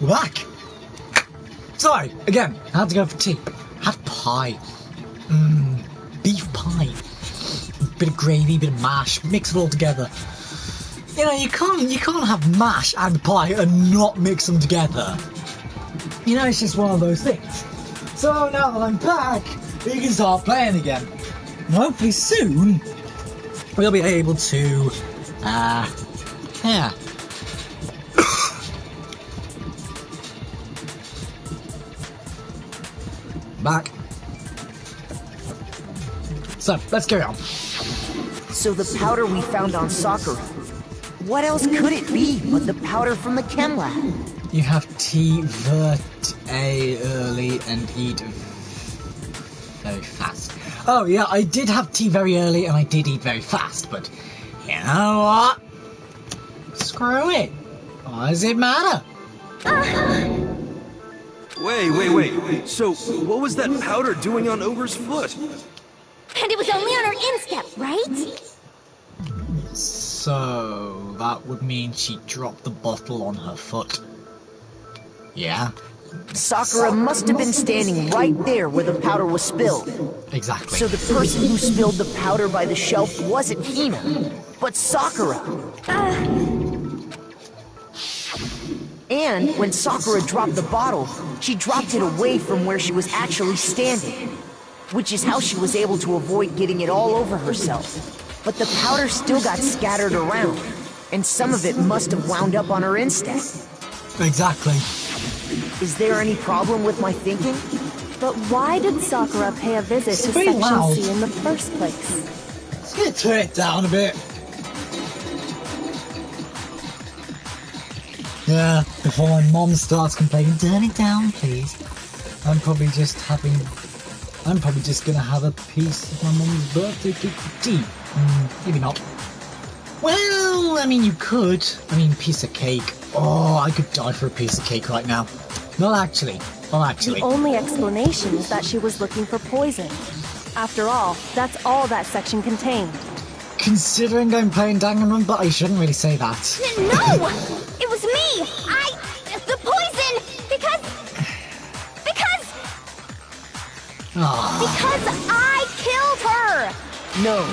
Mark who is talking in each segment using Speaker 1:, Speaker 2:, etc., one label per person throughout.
Speaker 1: we're back. Sorry, again, I had to go for tea. Had pie. Beef pie. Bit of gravy, bit of mash, mix it all together. You know, you can't have mash and pie and not mix them together. You know, it's just one of those things. So now that I'm back, we can start playing again. And hopefully soon, we'll be able to, yeah. Back. So, let's carry on.
Speaker 2: So the powder we found on Sakura, what else could it be but the powder from the chem lab?
Speaker 1: You have tea early and eat very fast. Oh yeah, I did have tea very early and I did eat very fast, but you know what? Screw it. Why does it matter?
Speaker 3: Wait. So, what was that powder doing on Ogre's foot?
Speaker 4: And it was only on her instep, right?
Speaker 1: So, that would mean she dropped the bottle on her foot. Yeah?
Speaker 2: Sakura must have been standing right there where the powder was spilled.
Speaker 1: Exactly.
Speaker 2: So the person who spilled the powder by the shelf wasn't Hina, but Sakura. And when Sakura dropped the bottle, she dropped it away from where she was actually standing, which is how she was able to avoid getting it all over herself. But the powder still got scattered around, and some of it must have wound up on her instep.
Speaker 1: Exactly.
Speaker 2: Is there any problem with my thinking?
Speaker 5: But why did Sakura pay a visit to
Speaker 1: pretty
Speaker 5: Section
Speaker 1: loud.
Speaker 5: C in the first place?
Speaker 1: Let's get turn it down a bit. Yeah, before my mom starts complaining, turn it down, please. I'm probably just gonna have a piece of my mom's birthday cake for tea. Maybe not. Well, I mean, you could. I mean, piece of cake. Oh, I could die for a piece of cake right now. Not actually.
Speaker 5: The only explanation is that she was looking for poison. After all, that's all that section contained.
Speaker 1: Considering I'm playing Danganronpa, I shouldn't really say that.
Speaker 4: No! It was me! The poison! Because I killed her!
Speaker 2: No,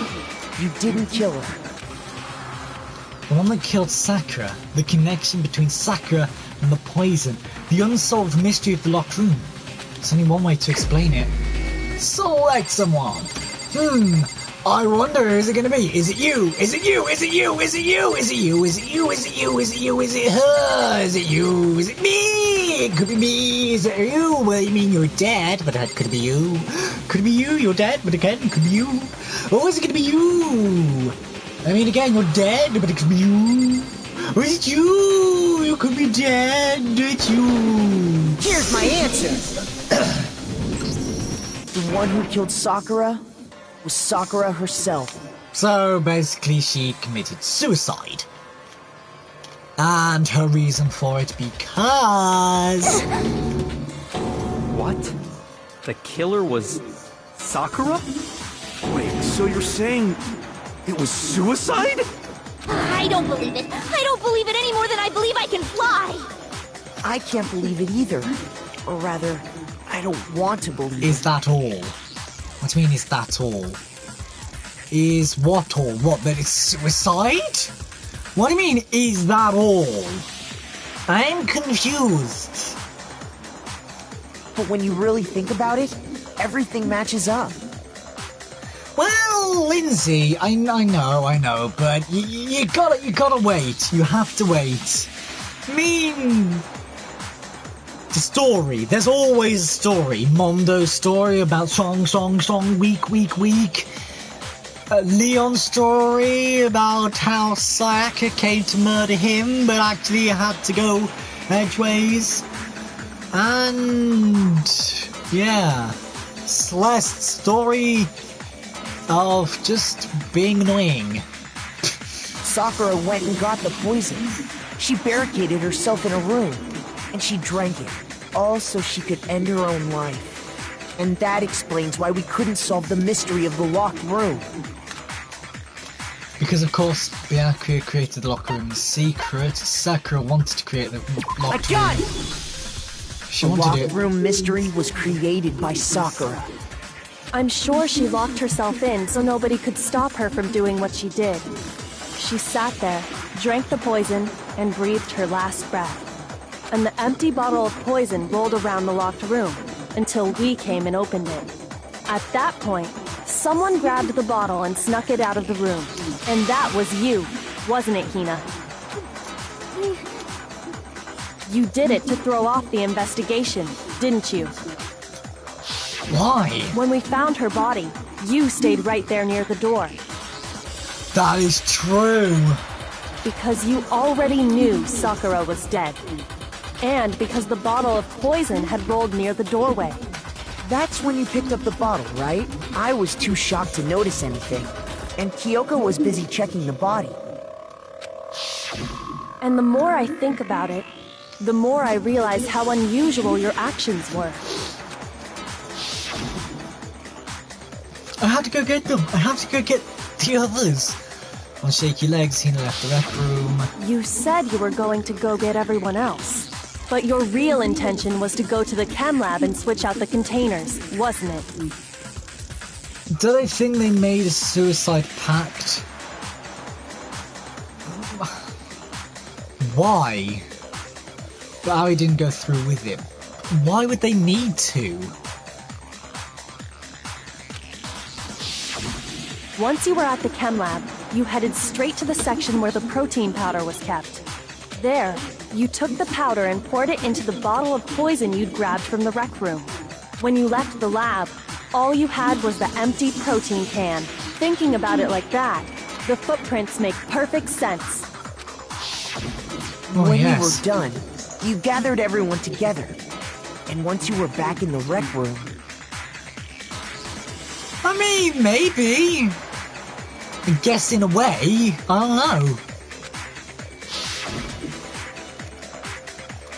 Speaker 2: you didn't kill her.
Speaker 1: The one that killed Sakura, the connection between Sakura and the poison, the unsolved mystery of the locked room. There's only one way to explain it. Select someone! I wonder who's it gonna be? Is it you? Is it you? Is it you? Is it you? Is it you? Is it you? Is it you? Is it you? Is it her? Is it you? Is it me? It could be me. Is it you? Well, you mean you're dead, but it could be you. Could be you, you're dead, but again, it could be you. Or is it gonna be you? I mean, again, you're dead, but it could be you. Or is it you? You could be dead, it's you.
Speaker 2: Here's my answer. The one who killed Sakura was Sakura herself.
Speaker 1: So basically she committed suicide. And her reason for it because...
Speaker 3: What? The killer was Sakura? Wait, so you're saying it was suicide?
Speaker 4: I don't believe it. I don't believe it any more than I believe I can fly.
Speaker 2: I can't believe it either. Or rather, I don't want to believe it.
Speaker 1: Is that all? What do you mean, is that all? Is what all? What, that it's suicide? What do you mean, is that all? I'm confused.
Speaker 2: But when you really think about it, everything matches up.
Speaker 1: Well, Lindsay, I know, but you gotta wait. You have to wait. I mean, the story. There's always a story. Mondo's story about strong, weak. Leon's story about how Sayaka came to murder him, but actually had to go edgeways. And yeah, Celeste's story of just being annoying.
Speaker 2: Sakura went and got the poison. She barricaded herself in a room, and she drank it, all so she could end her own life. And that explains why we couldn't solve the mystery of the locked room.
Speaker 1: Because of course, Byakuya created the locker room in secret. Sakura wanted to create the locker room. She
Speaker 2: The
Speaker 1: wanted
Speaker 2: locked
Speaker 1: it.
Speaker 2: room mystery was created by Sakura.
Speaker 5: I'm sure she locked herself in so nobody could stop her from doing what she did. She sat there, drank the poison, and breathed her last breath. And the empty bottle of poison rolled around the locked room until we came and opened it. At that point, someone grabbed the bottle and snuck it out of the room. And that was you, wasn't it, Hina? You did it to throw off the investigation, didn't you?
Speaker 1: Why?
Speaker 5: When we found her body, you stayed right there near the door.
Speaker 1: That is true.
Speaker 5: Because you already knew Sakura was dead. And because the bottle of poison had rolled near the doorway.
Speaker 2: That's when you picked up the bottle, right? I was too shocked to notice anything. And Kyoko was busy checking the body.
Speaker 5: And the more I think about it, the more I realize how unusual your actions were.
Speaker 1: I have to go get them. I have to go get the others. On shaky legs, Hina left the rec room.
Speaker 5: You said you were going to go get everyone else. But your real intention was to go to the chem lab and switch out the containers, wasn't it?
Speaker 1: Do they think they made a suicide pact? Why? But Aoi didn't go through with it. Why would they need to?
Speaker 5: Once you were at the chem lab, you headed straight to the section where the protein powder was kept. There, you took the powder and poured it into the bottle of poison you'd grabbed from the rec room. When you left the lab, all you had was the empty protein can. Thinking about it like that, the footprints make perfect sense.
Speaker 1: Oh,
Speaker 2: When
Speaker 1: yes.
Speaker 2: you were done, you gathered everyone together. And once you were back in the rec room,
Speaker 1: I mean, maybe. I guess in a way. I don't know.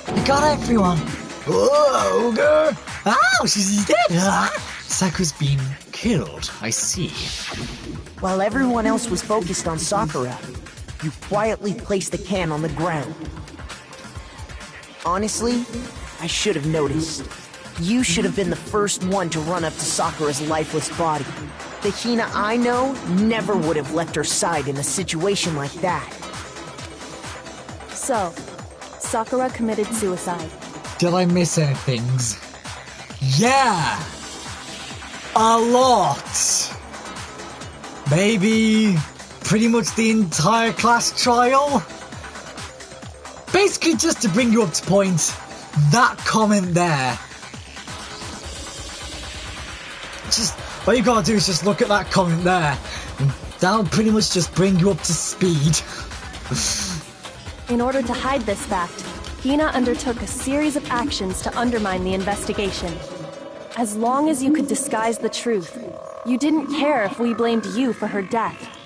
Speaker 1: I got everyone. Whoa, girl. Ow, she's dead. Sakura's been killed. I see.
Speaker 2: while everyone else was focused on Sakura, you quietly placed the can on the ground. Honestly, I should have noticed. You should have been the first one to run up to Sakura's lifeless body. The Hina I know never would have left her side in a situation like that.
Speaker 5: So, Sakura committed suicide.
Speaker 1: Did I miss any things? Yeah! A lot! Maybe pretty much the entire class trial? Basically, just to bring you up to point, that comment there. Just, all you gotta do is just look at that comment there, and that'll pretty much just bring you up to speed.
Speaker 5: In order to hide this fact, Hina undertook a series of actions to undermine the investigation. As long as you could disguise the truth, you didn't care if we blamed you for her death.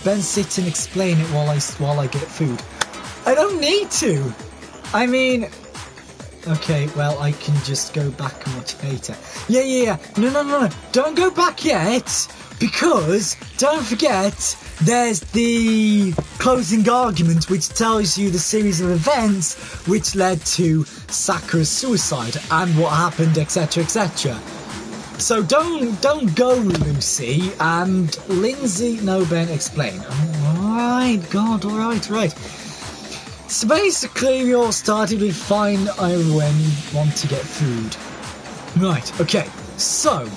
Speaker 1: Then sit and explain it while I get food. I don't need to! I mean... Okay, well, I can just go back and watch it later. Yeah. No. Don't go back yet! Because, don't forget, there's the closing argument which tells you the series of events which led to Sakura's suicide and what happened, etc, etc. So don't go, Lucy, and Lindsay, no, Ben, explain. Alright, God, alright. So basically we all started with find everyone want to get food. Right, okay, so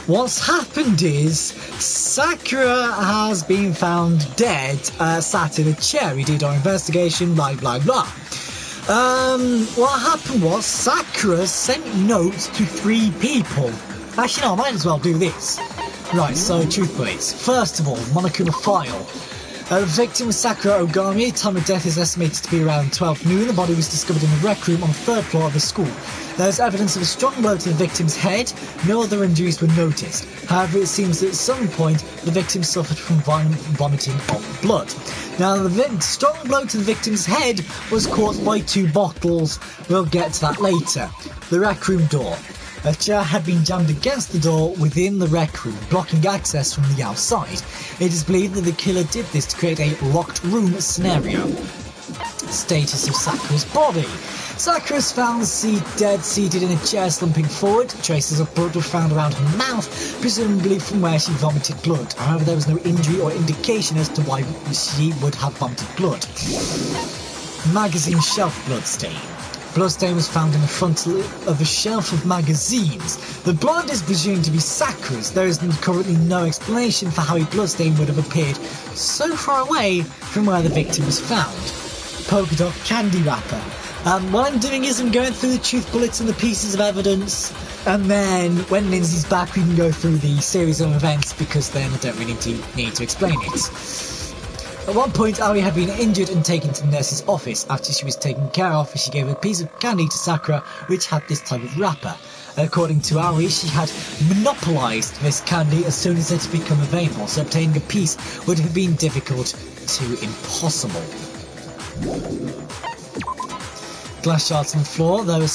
Speaker 1: what's happened is Sakura has been found dead, sat in a chair. We did our investigation, blah. What happened was Sakura sent notes to 3 people. Actually, no, I might as well do this. Right, so truthfully, first of all, Monokuma file. The victim was Sakura Ogami. Time of death is estimated to be around 12 noon. The body was discovered in the rec room on the 3rd floor of the school. There is evidence of a strong blow to the victim's head. No other injuries were noticed. However, it seems that at some point the victim suffered from vomiting of blood. Now, the strong blow to the victim's head was caused by 2 bottles. We'll get to that later. The rec room door. A chair had been jammed against the door within the rec room, blocking access from the outside. It is believed that the killer did this to create a locked room scenario. Status of Sakura's body. Sakura is found dead, seated in a chair, slumping forward. Traces of blood were found around her mouth, presumably from where she vomited blood. However, there was no injury or indication as to why she would have vomited blood. Magazine shelf bloodstain. Bloodstain was found in the front of a shelf of magazines. The blood is presumed to be Sakura's. There is currently no explanation for how a bloodstain would have appeared so far away from where the victim was found. Polka dot candy wrapper. What I'm doing is I'm going through the truth bullets and the pieces of evidence, and then when Lindsay's back we can go through the series of events, because then I don't really need to explain it. At one point, Ari had been injured and taken to the nurse's office. After she was taken care of, she gave a piece of candy to Sakura, which had this type of wrapper. According to Ari, she had monopolised this candy as soon as it had become available, so obtaining a piece would have been difficult to impossible. Glass shards on the floor. There were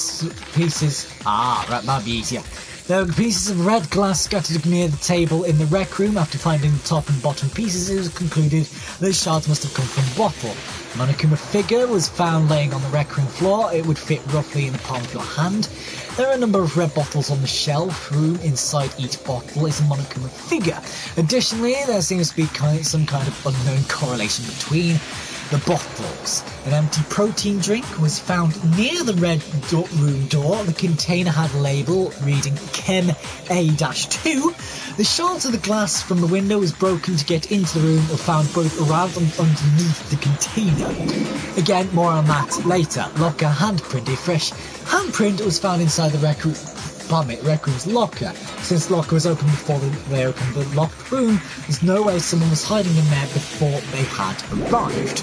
Speaker 1: pieces... that might be easier. There were pieces of red glass scattered near the table in the rec room. After finding the top and bottom pieces, it was concluded that the shards must have come from a bottle. A Monokuma figure was found laying on the rec room floor. It would fit roughly in the palm of your hand. There are a number of red bottles on the shelf room. Inside each bottle is a Monokuma figure. Additionally, there seems to be some kind of unknown correlation between the bottles. An empty protein drink was found near the red room door. The container had a label reading Chem A-2. The shards of the glass from the window was broken to get into the room were found both around and underneath the container. Again, more on that later. Locker handprint. A fresh handprint was found inside the rec room's locker. Since the locker was open before they opened the locked room, there's no way someone was hiding in there before they had arrived.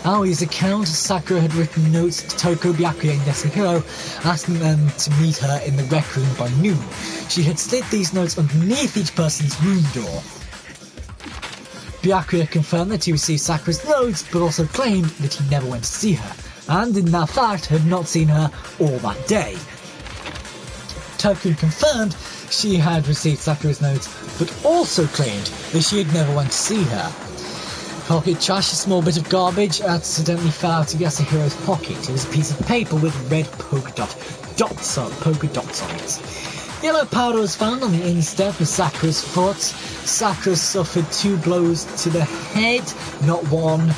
Speaker 1: Aoi's account, Sakura had written notes to Toko, Byakuya and Yasuhiro, asking them to meet her in the rec room by noon. She had slid these notes underneath each person's room door. Byakuya confirmed that he received Sakura's notes, but also claimed that he never went to see her, and in that fact had not seen her all that day. Toko confirmed she had received Sakura's notes, but also claimed that she had never went to see her. Pocket trash, a small bit of garbage, accidentally fell out of Yasuhiro's pocket. It was a piece of paper with red polka dots on it. Yellow powder was found on the instep of Sakura's foot. Sakura suffered 2 blows to the head, not one.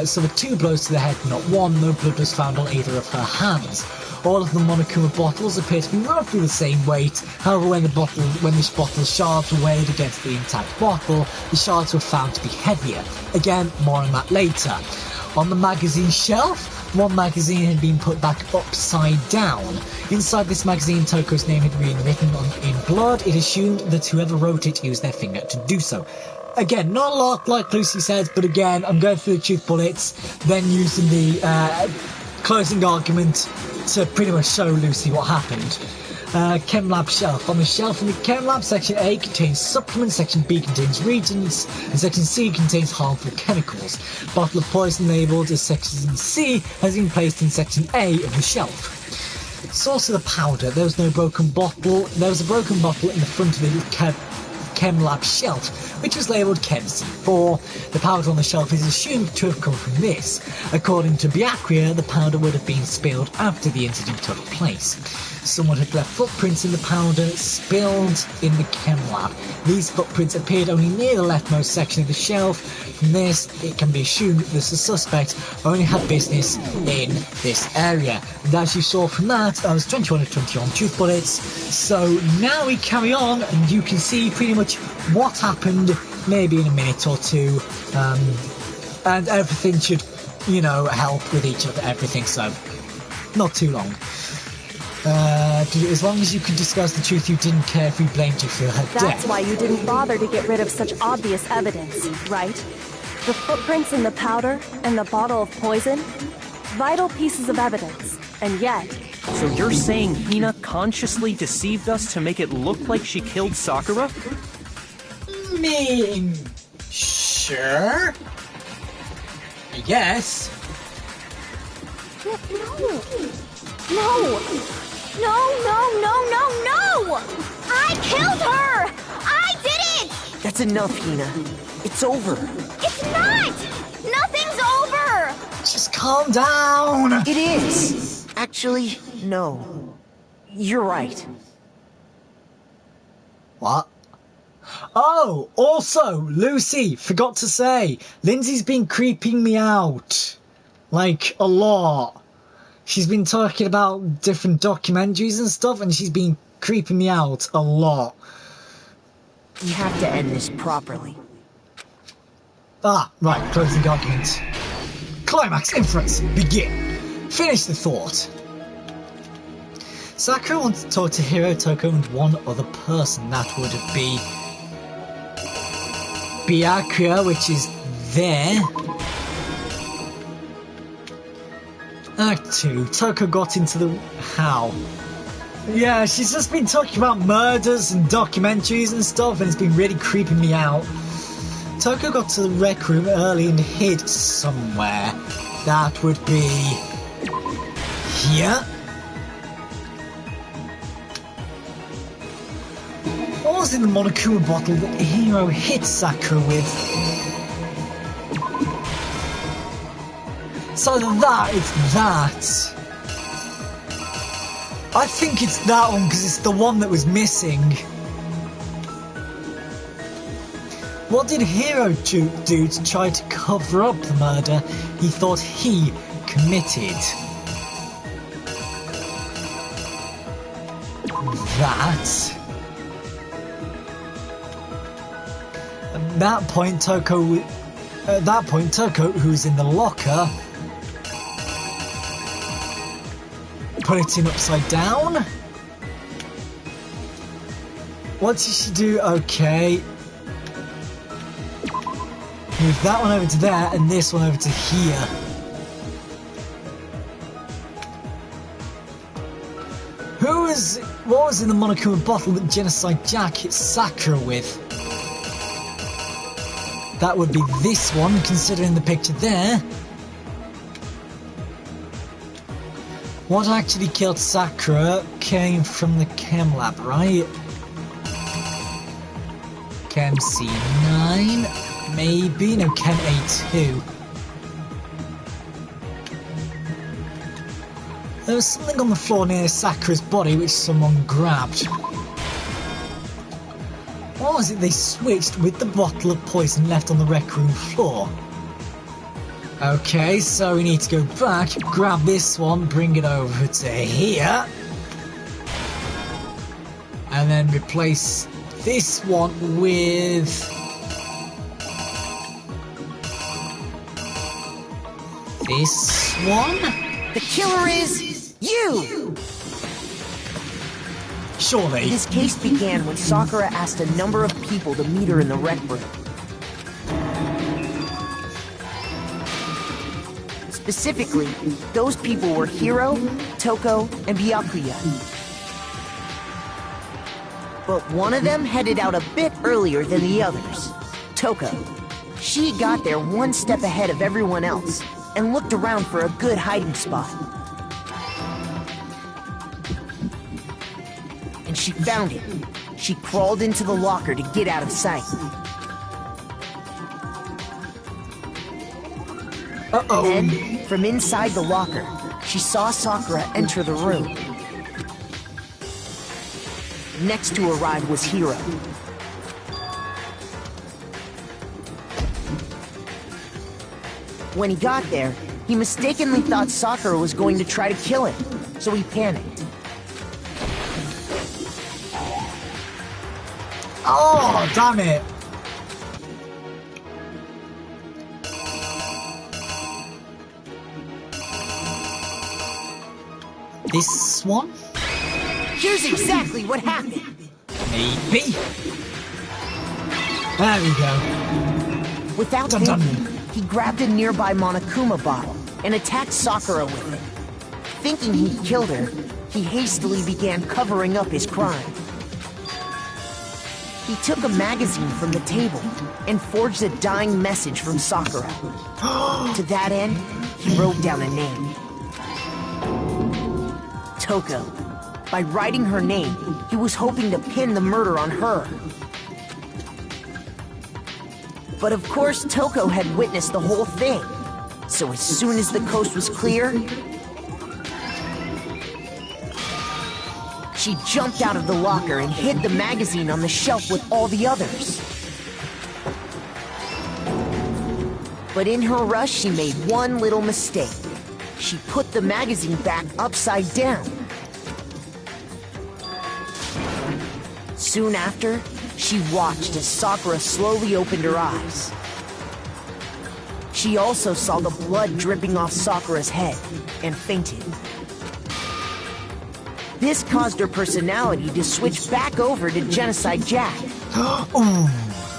Speaker 1: Suffered 2 blows to the head, not one. No blood was found on either of her hands. All of the Monokuma bottles appear to be roughly the same weight. However, when this bottle's shards were weighed against the intact bottle, the shards were found to be heavier. Again, more on that later. On the magazine shelf, one magazine had been put back upside down. Inside this magazine, Toko's name had been written in blood. It assumed that whoever wrote it used their finger to do so. Again, not a lot, like Lucy says, but again, I'm going through the truth bullets, then using the closing argument to pretty much show Lucy what happened. Chem Lab shelf. On the shelf in the Chem Lab, Section A contains supplements, Section B contains reagents, and Section C contains harmful chemicals. Bottle of poison labelled as Section C has been placed in Section A of the shelf. Source of the powder. There was no broken bottle. There was a broken bottle in the front of the Chem Lab shelf, which was labelled Chem C4. The powder on the shelf is assumed to have come from this. According to Byakuya, the powder would have been spilled after the incident took place. Someone had left footprints in the powder spilled in the Chem Lab. These footprints appeared only near the leftmost section of the shelf. From this, it can be assumed that the suspect only had business in this area. And as you saw from that was 21 of 21 truth bullets. So now we carry on, and you can see pretty much what happened, maybe in a minute or two, and everything should, help with each other, everything, so not too long. As long as you could discuss the truth, you didn't care if we blamed you for her death.
Speaker 5: That's why you didn't bother to get rid of such obvious evidence, right? The footprints in the powder and the bottle of poison? Vital pieces of evidence, and yet...
Speaker 6: So you're saying Hina consciously deceived us to make it look like she killed Sakura?
Speaker 1: Sure. I guess.
Speaker 5: No!
Speaker 4: No, no, no, no, no! I killed her! I did it!
Speaker 2: That's enough, Hina. It's over.
Speaker 4: It's not! Nothing's over!
Speaker 1: Just calm down.
Speaker 2: It is. Actually, no. You're right.
Speaker 1: What? Oh, also, Lucy, forgot to say, Lindsay's been creeping me out. Like, a lot. She's been talking about different documentaries and stuff, and she's been creeping me out a lot.
Speaker 2: You have to end this properly.
Speaker 1: Ah, right, closing argument. Climax, inference, begin. Finish the thought. Sakura wants to talk to Hiro, Toko, and one other person. That would be Byakuya, which is there. Act 2. Toko got into the... How? Yeah, she's just been talking about murders and documentaries and stuff, and it's been really creeping me out. Toko got to the rec room early and hid somewhere. That would be... here. What was in the Monokuma bottle that Hiro hit Sakura with? So it's that. I think it's that one because it's the one that was missing. What did Hiro do to try to cover up the murder he thought he committed? That. At that point, Toko, who's in the locker, put it in upside down. What did she do? Okay. Move that one over to there and this one over to here. What was in the Monokuma bottle that Genocide Jack hit Sakura with? That would be this one, considering the picture there. What actually killed Sakura came from the chem lab, right? Chem C9, maybe? No, Chem A2. There was something on the floor near Sakura's body which someone grabbed. What was it they switched with the bottle of poison left on the rec room floor? Okay, so we need to go back, grab this one, bring it over to here. And then replace this one with... this one?
Speaker 2: The killer is... you!
Speaker 1: Surely.
Speaker 2: This case began when Sakura asked a number of people to meet her in the rec room. Specifically, those people were Hiro, Toko, and Byakuya. But one of them headed out a bit earlier than the others. Toko. She got there one step ahead of everyone else and looked around for a good hiding spot. And she found it. She crawled into the locker to get out of sight.
Speaker 1: Uh-oh.
Speaker 2: Then, from inside the locker, she saw Sakura enter the room. Next to arrive was Hiro. When he got there, he mistakenly thought Sakura was going to try to kill him, so he panicked.
Speaker 1: Oh, damn it! This one?
Speaker 2: Here's exactly what happened.
Speaker 1: Maybe. There we go.
Speaker 2: Without
Speaker 1: Dun dun.
Speaker 2: thinking, he grabbed a nearby Monokuma bottle and attacked Sakura with it. Thinking he'd killed her, he hastily began covering up his crime. He took a magazine from the table and forged a dying message from Sakura. To that end, he wrote down a name. Toko. By writing her name, he was hoping to pin the murder on her. But of course, Toko had witnessed the whole thing. So as soon as the coast was clear, she jumped out of the locker and hid the magazine on the shelf with all the others. But in her rush, she made one little mistake. She put the magazine back upside down. Soon after, she watched as Sakura slowly opened her eyes. She also saw the blood dripping off Sakura's head and fainted. This caused her personality to switch back over to Genocide Jack.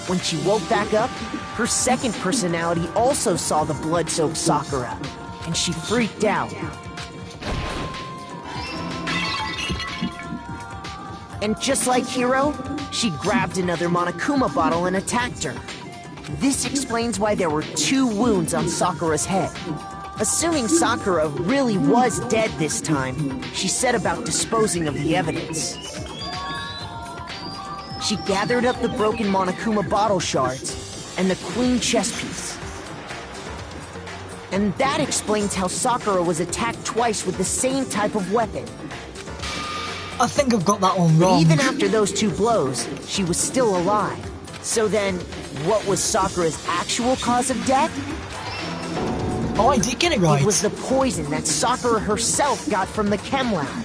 Speaker 2: When she woke back up, her second personality also saw the blood-soaked Sakura, and she freaked out. And just like Hiro, she grabbed another Monokuma bottle and attacked her. This explains why there were 2 wounds on Sakura's head. Assuming Sakura really was dead this time, she set about disposing of the evidence. She gathered up the broken Monokuma bottle shards and the queen chess piece. And that explains how Sakura was attacked twice with the same type of weapon.
Speaker 1: I think I've got that one wrong.
Speaker 2: Even after those 2 blows, she was still alive. So then, what was Sakura's actual cause of death?
Speaker 1: Oh, I did get it right.
Speaker 2: It was the poison that Sakura herself got from the chem lab.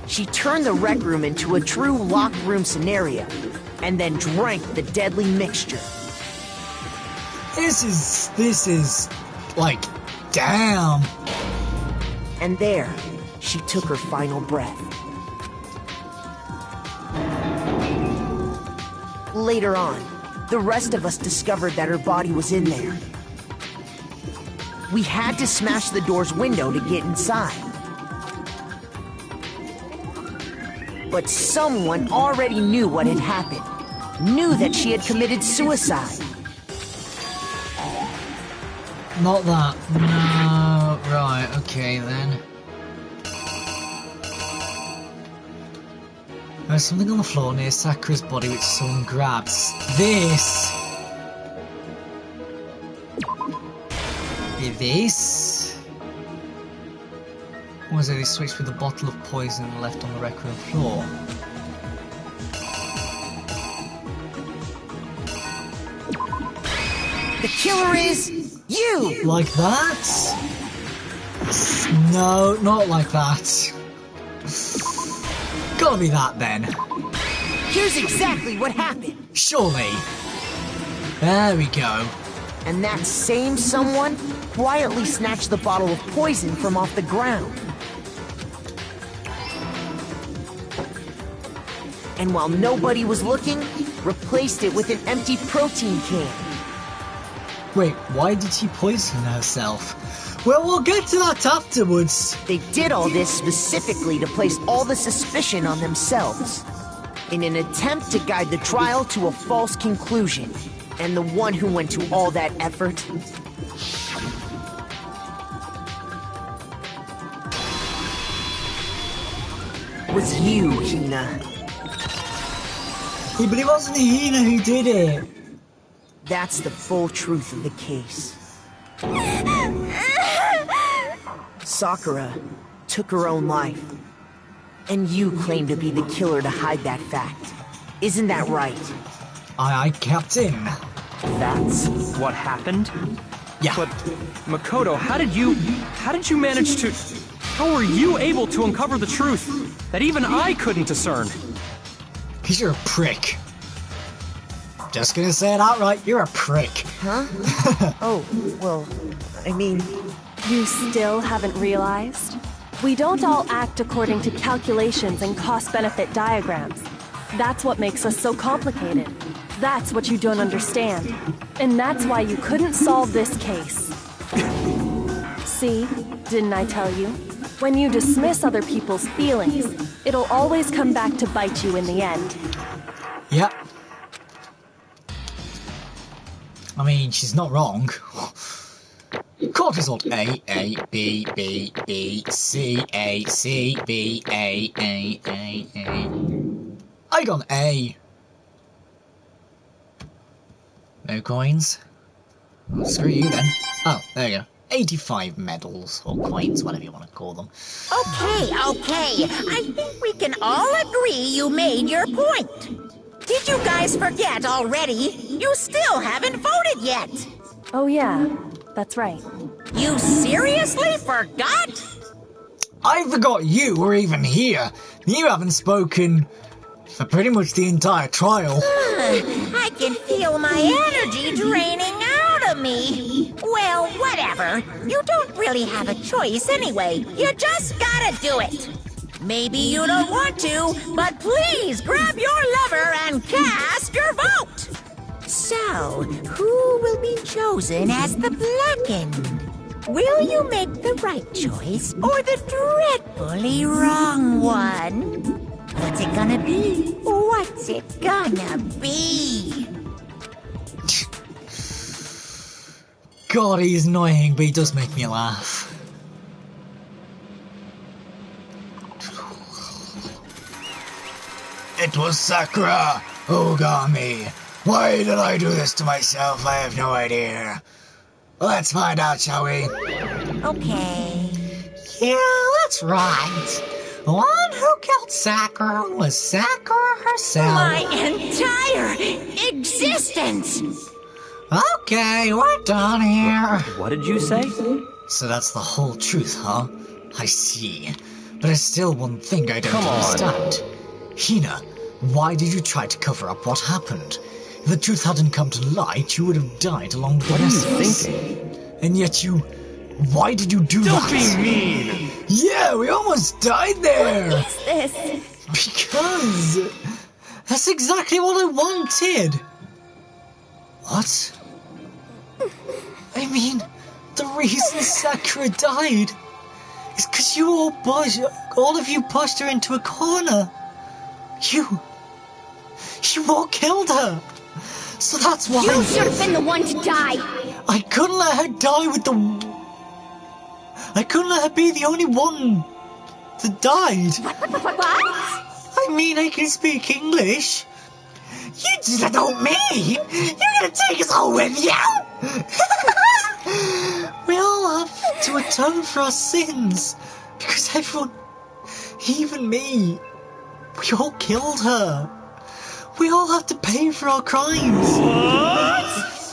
Speaker 2: She turned the rec room into a true locked room scenario, and then drank the deadly mixture.
Speaker 1: This is, like, damn.
Speaker 2: And there, she took her final breath. Later on, the rest of us discovered that her body was in there. We had to smash the door's window to get inside. But someone already knew what had happened. Knew that she had committed suicide.
Speaker 1: Not that. No. Right, okay then. There's something on the floor near Sakura's body which someone grabs. This. This. Or was it they switched with a bottle of poison left on the rec room floor?
Speaker 2: The killer is you!
Speaker 1: Like that? No, not like that. Gotta be that then.
Speaker 2: Here's exactly what happened.
Speaker 1: Surely. There we go.
Speaker 2: And that same someone quietly snatched the bottle of poison from off the ground. And while nobody was looking, replaced it with an empty protein can.
Speaker 1: Wait, why did she poison herself? Well, we'll get to that afterwards.
Speaker 2: They did all this specifically to place all the suspicion on themselves, in an attempt to guide the trial to a false conclusion. And the one who went to all that effort was you, Hina.
Speaker 1: Yeah, but it wasn't Hina who did it.
Speaker 2: That's the full truth of the case. Sakura took her own life. And you claim to be the killer to hide that fact. Isn't that right?
Speaker 1: Aye, Captain.
Speaker 6: That's what happened?
Speaker 1: Yeah.
Speaker 6: But, Makoto, how did you manage to... How were you able to uncover the truth that even I couldn't discern?
Speaker 1: Because you're a prick. Just gonna say it outright, you're a prick.
Speaker 2: Huh? Oh, well, I mean...
Speaker 5: You still haven't realized? We don't all act according to calculations and cost-benefit diagrams. That's what makes us so complicated. That's what you don't understand. And that's why you couldn't solve this case. See? Didn't I tell you? When you dismiss other people's feelings, it'll always come back to bite you in the end.
Speaker 1: Yep. I mean, she's not wrong. Of short result A, B, B, B, C, A, C, B, A, A, A, A. I got an A. No coins? Well, screw you then. Oh, there you go. 85 medals, or coins, whatever you want to call them.
Speaker 7: Okay. I think we can all agree you made your point. Did you guys forget already? You still haven't voted yet.
Speaker 5: Oh yeah, that's right.
Speaker 7: You seriously forgot?
Speaker 1: I forgot you were even here. You haven't spoken for pretty much the entire trial.
Speaker 7: I can feel my energy draining out of me. Well, whatever. You don't really have a choice anyway. You just gotta do it. Maybe you don't want to, but please grab your lever and cast your vote. So, who will be chosen as the blackened? Will you make the right choice or the dreadfully wrong one? What's it gonna be? What's it gonna be?
Speaker 1: God, he's annoying, but he does make me laugh. It was Sakura who got me. Why did I do this to myself? I have no idea. Let's find out, shall we?
Speaker 7: Okay.
Speaker 1: Yeah, that's right. The one who killed Sakura was Sakura herself.
Speaker 7: My entire existence!
Speaker 1: Okay, we're done here.
Speaker 6: What did you say?
Speaker 1: So that's the whole truth, huh? I see. But there's still one thing I don't
Speaker 6: Come on.
Speaker 1: understand. Hina, why did you try to cover up what happened? If the truth hadn't come to light, you would have died along with the
Speaker 6: What are
Speaker 1: rest
Speaker 6: you
Speaker 1: of us.
Speaker 6: thinking?
Speaker 1: And yet you... Why did you do
Speaker 3: Don't
Speaker 1: that?
Speaker 3: be mean!
Speaker 1: Yeah, we almost died there!
Speaker 5: What is this?
Speaker 1: Because... That's exactly what I wanted! What? I mean, the reason Sakura died is because you all of you pushed her into a corner. You all killed her. So that's why
Speaker 4: You should have been the one to die.
Speaker 1: I couldn't let her die with I couldn't let her be the only one that died.
Speaker 4: What?
Speaker 1: I mean, I can speak English. You just don't mean you're gonna take us all with you? We all have to atone for our sins because everyone, even me, we all killed her. We all have to pay for our crimes. What?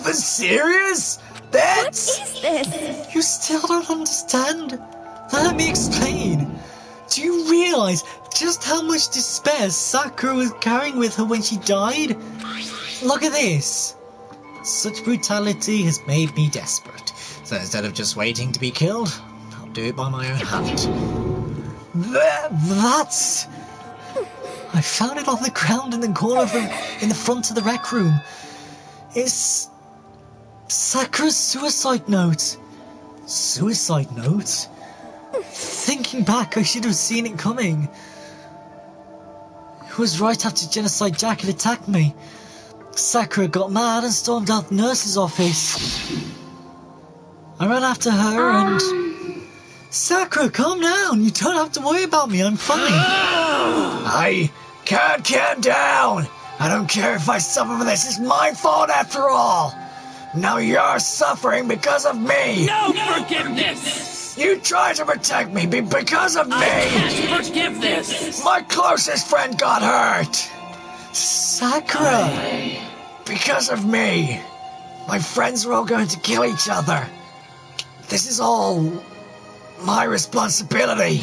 Speaker 1: For serious? That's...
Speaker 5: What is this?
Speaker 1: You still don't understand? Let me explain. Do you realize just how much despair Sakura was carrying with her when she died? Look at this. Such brutality has made me desperate. So instead of just waiting to be killed, I'll do it by my own hand. That's... I found it on the ground in the corner in the front of the rec room. It's Sakura's suicide note. Suicide note? Thinking back, I should have seen it coming. It was right after Genocide Jack had attacked me. Sakura got mad and stormed out the nurse's office. I ran after her and... Sakura, calm down. You don't have to worry about me. I'm fine. I can't calm down. I don't care if I suffer for this. It's my fault after all. Now you're suffering because of me.
Speaker 8: No forgiveness!
Speaker 1: You tried to protect me because of me.
Speaker 8: I can't forgive this!
Speaker 1: My closest friend got hurt. Sakura. Because of me. My friends were all going to kill each other. This is all my responsibility.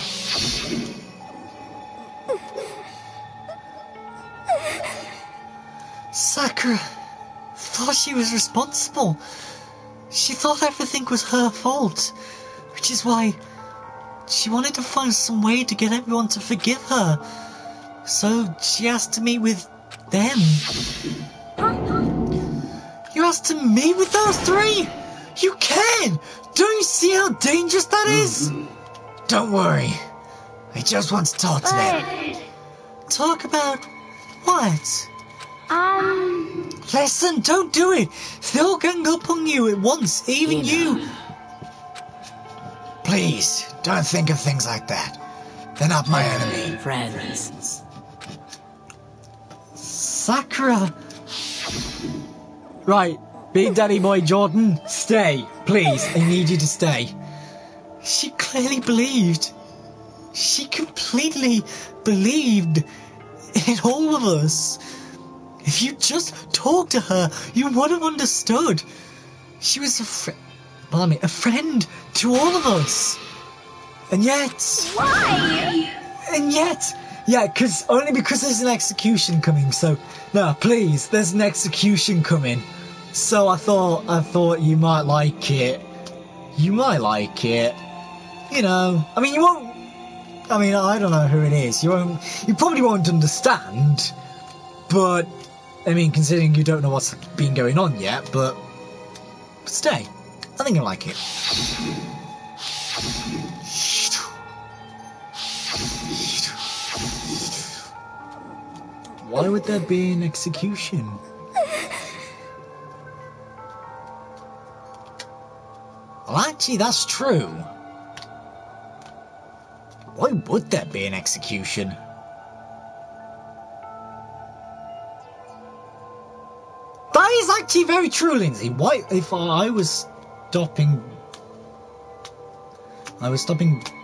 Speaker 1: Sakura thought she was responsible. She thought everything was her fault, which is why she wanted to find some way to get everyone to forgive her. So she asked to meet with them. You asked to meet with those three? You can! Don't you see how dangerous that is? Don't worry. I just want to talk to them. Talk about what? Listen, don't do it. They'll gang up on you at once, even you. Please, don't think of things like that. They're not my enemy.
Speaker 8: Friends.
Speaker 1: Sakura! Right, Big Daddy Boy Jordan, stay. Please, I need you to stay. She clearly believed. She completely believed in all of us. If you just talked to her, you would have understood. She was a friend to all of us. And yet...
Speaker 4: Why?
Speaker 1: And yet... Yeah, only because there's an execution coming, so... No, please, there's an execution coming. So I thought you might like it. You might like it. You know, I mean, you won't... I mean, I don't know who it is. You probably won't understand. But, I mean, considering you don't know what's been going on yet, but... Stay. I think you'll like it. Why would there be an execution? Well, actually, that's true. Why would there be an execution? That is actually very true, Lindsay. Why, if I was stopping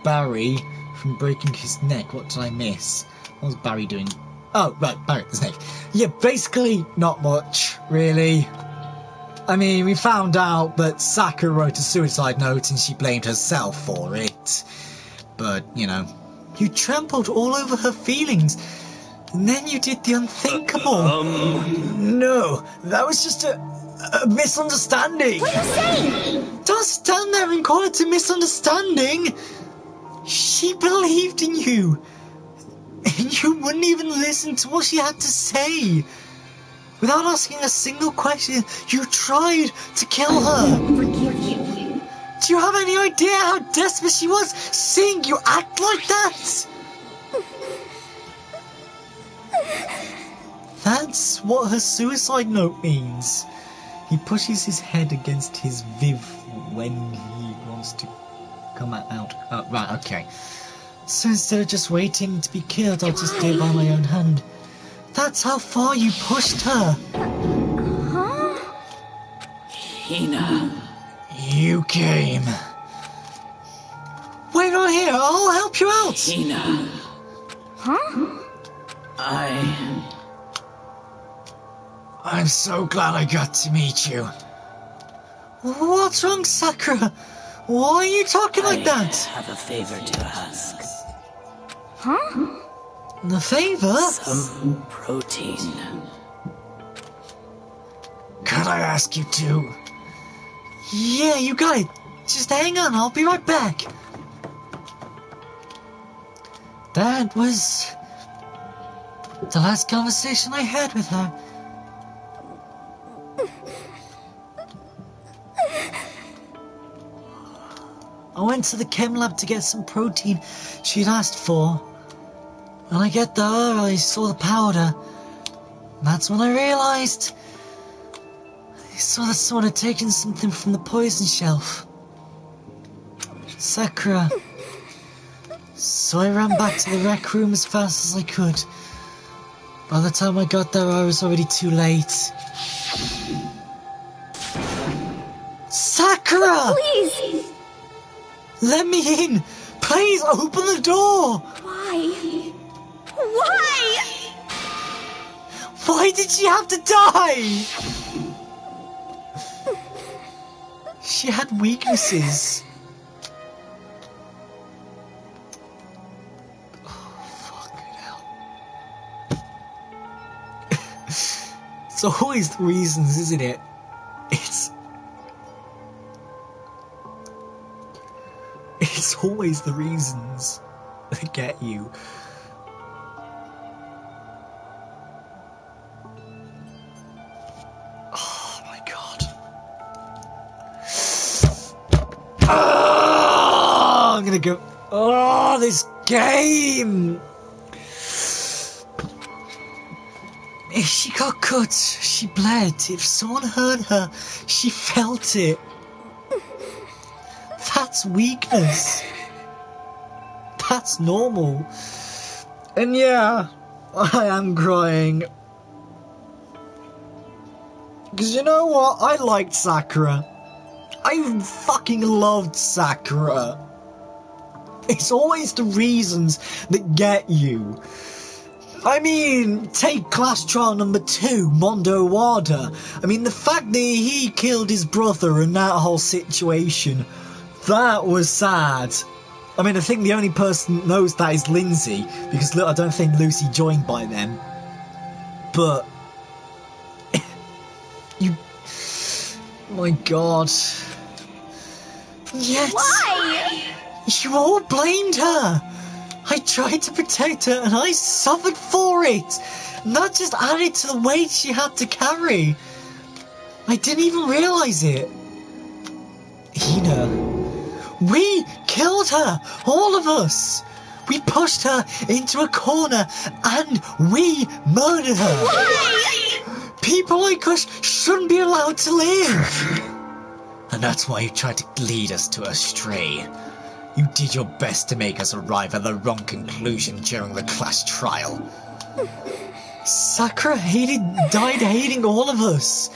Speaker 1: Barry from breaking his neck, what did I miss? What was Barry doing? Oh, right, Barry, his neck. Yeah, basically, not much, really. I mean, we found out that Sakura wrote a suicide note and she blamed herself for it. But, you know, you trampled all over her feelings. And then you did the unthinkable. No, that was just a misunderstanding.
Speaker 4: What are you saying?
Speaker 1: Don't stand there and call it a misunderstanding. She believed in you. And you wouldn't even listen to what she had to say. Without asking a single question, you tried to kill her.
Speaker 4: Forgive you.
Speaker 1: Do you have any idea how desperate she was seeing you act like that? That's what her suicide note means. He pushes his head against his Viv when he wants to come out. Oh, right, okay. So instead of just waiting to be killed, I'll just do it by my own hand. That's how far you pushed her.
Speaker 4: Huh?
Speaker 8: Hina.
Speaker 1: You came. Wait on here, I'll help you out.
Speaker 8: Hina.
Speaker 4: Huh?
Speaker 1: I'm so glad I got to meet you. What's wrong, Sakura? Why are you talking like that?
Speaker 8: I have a favor to ask.
Speaker 4: Huh?
Speaker 1: The favor?
Speaker 8: Some protein.
Speaker 1: Could I ask you to? Yeah, you got it. Just hang on, I'll be right back. That was the last conversation I had with her. I went to the chem lab to get some protein she'd asked for. When I get there, I saw the powder. That's when I realized I saw that someone had taken something from the poison shelf. Sakura. So I ran back to the rec room as fast as I could. By the time I got there, I was already too late. Sakura!
Speaker 4: Please!
Speaker 1: Let me in! Please open the door!
Speaker 4: Why? Why?
Speaker 1: Why did she have to die? She had weaknesses. Oh, fucking hell. It's always the reasons, isn't it? It's always the reasons that get you. Oh my god. Oh, I'm gonna go. Oh, this game! If she got cut, she bled. If someone hurt her, she felt it. That's That's weakness. That's normal. And yeah, I am crying. Because you know what? I liked Sakura. I fucking loved Sakura. It's always the reasons that get you. I mean, take class trial number 2, Mondo Wada. I mean, the fact that he killed his brother and that whole situation, that was sad. I mean, I think the only person that knows that is Lindsay, because I don't think Lucy joined by then. But you, my God. Yet,
Speaker 4: Why?
Speaker 1: you all blamed her. I tried to protect her and I suffered for it. And that just added to the weight she had to carry. I didn't even realise it. Hina, we killed her, all of us. We pushed her into a corner and we murdered her.
Speaker 4: Why?
Speaker 1: People like us shouldn't be allowed to live. And that's why you tried to lead us to astray. You did your best to make us arrive at the wrong conclusion during the class trial. Sakura died hating all of us.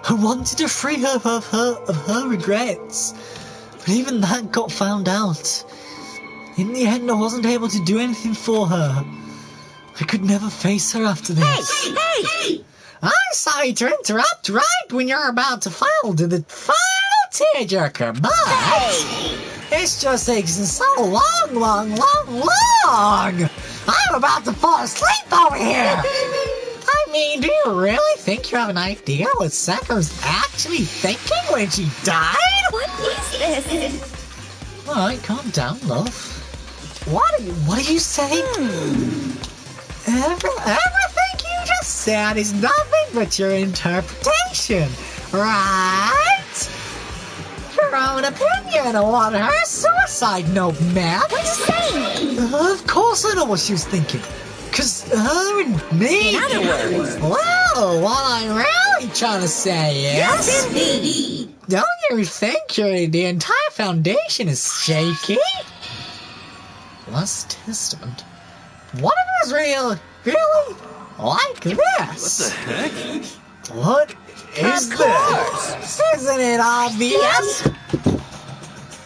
Speaker 1: I wanted to free her of her regrets. But even that got found out. In the end, I wasn't able to do anything for her. I could never face her after this.
Speaker 7: Hey!
Speaker 1: I'm sorry to interrupt right when you're about to fall to the final tearjerker, but it's just taking so long. I'm about to fall asleep over here. I mean, do you really think you have an idea what Sakura's actually thinking when she died?
Speaker 4: What is this?
Speaker 1: Alright, calm down, love. What are you saying? Everything you just said is nothing but your interpretation, right? Your own opinion on her suicide note, man.
Speaker 4: What are you saying?
Speaker 1: Of course I know what she was thinking. Because her and me...
Speaker 7: In other words...
Speaker 1: Well, what I'm really trying to say is...
Speaker 7: Yes, indeed.
Speaker 1: Don't you think the entire foundation is shaky? Last Testament? What if it was really like this?
Speaker 3: What the heck?
Speaker 1: What is this? Isn't it obvious?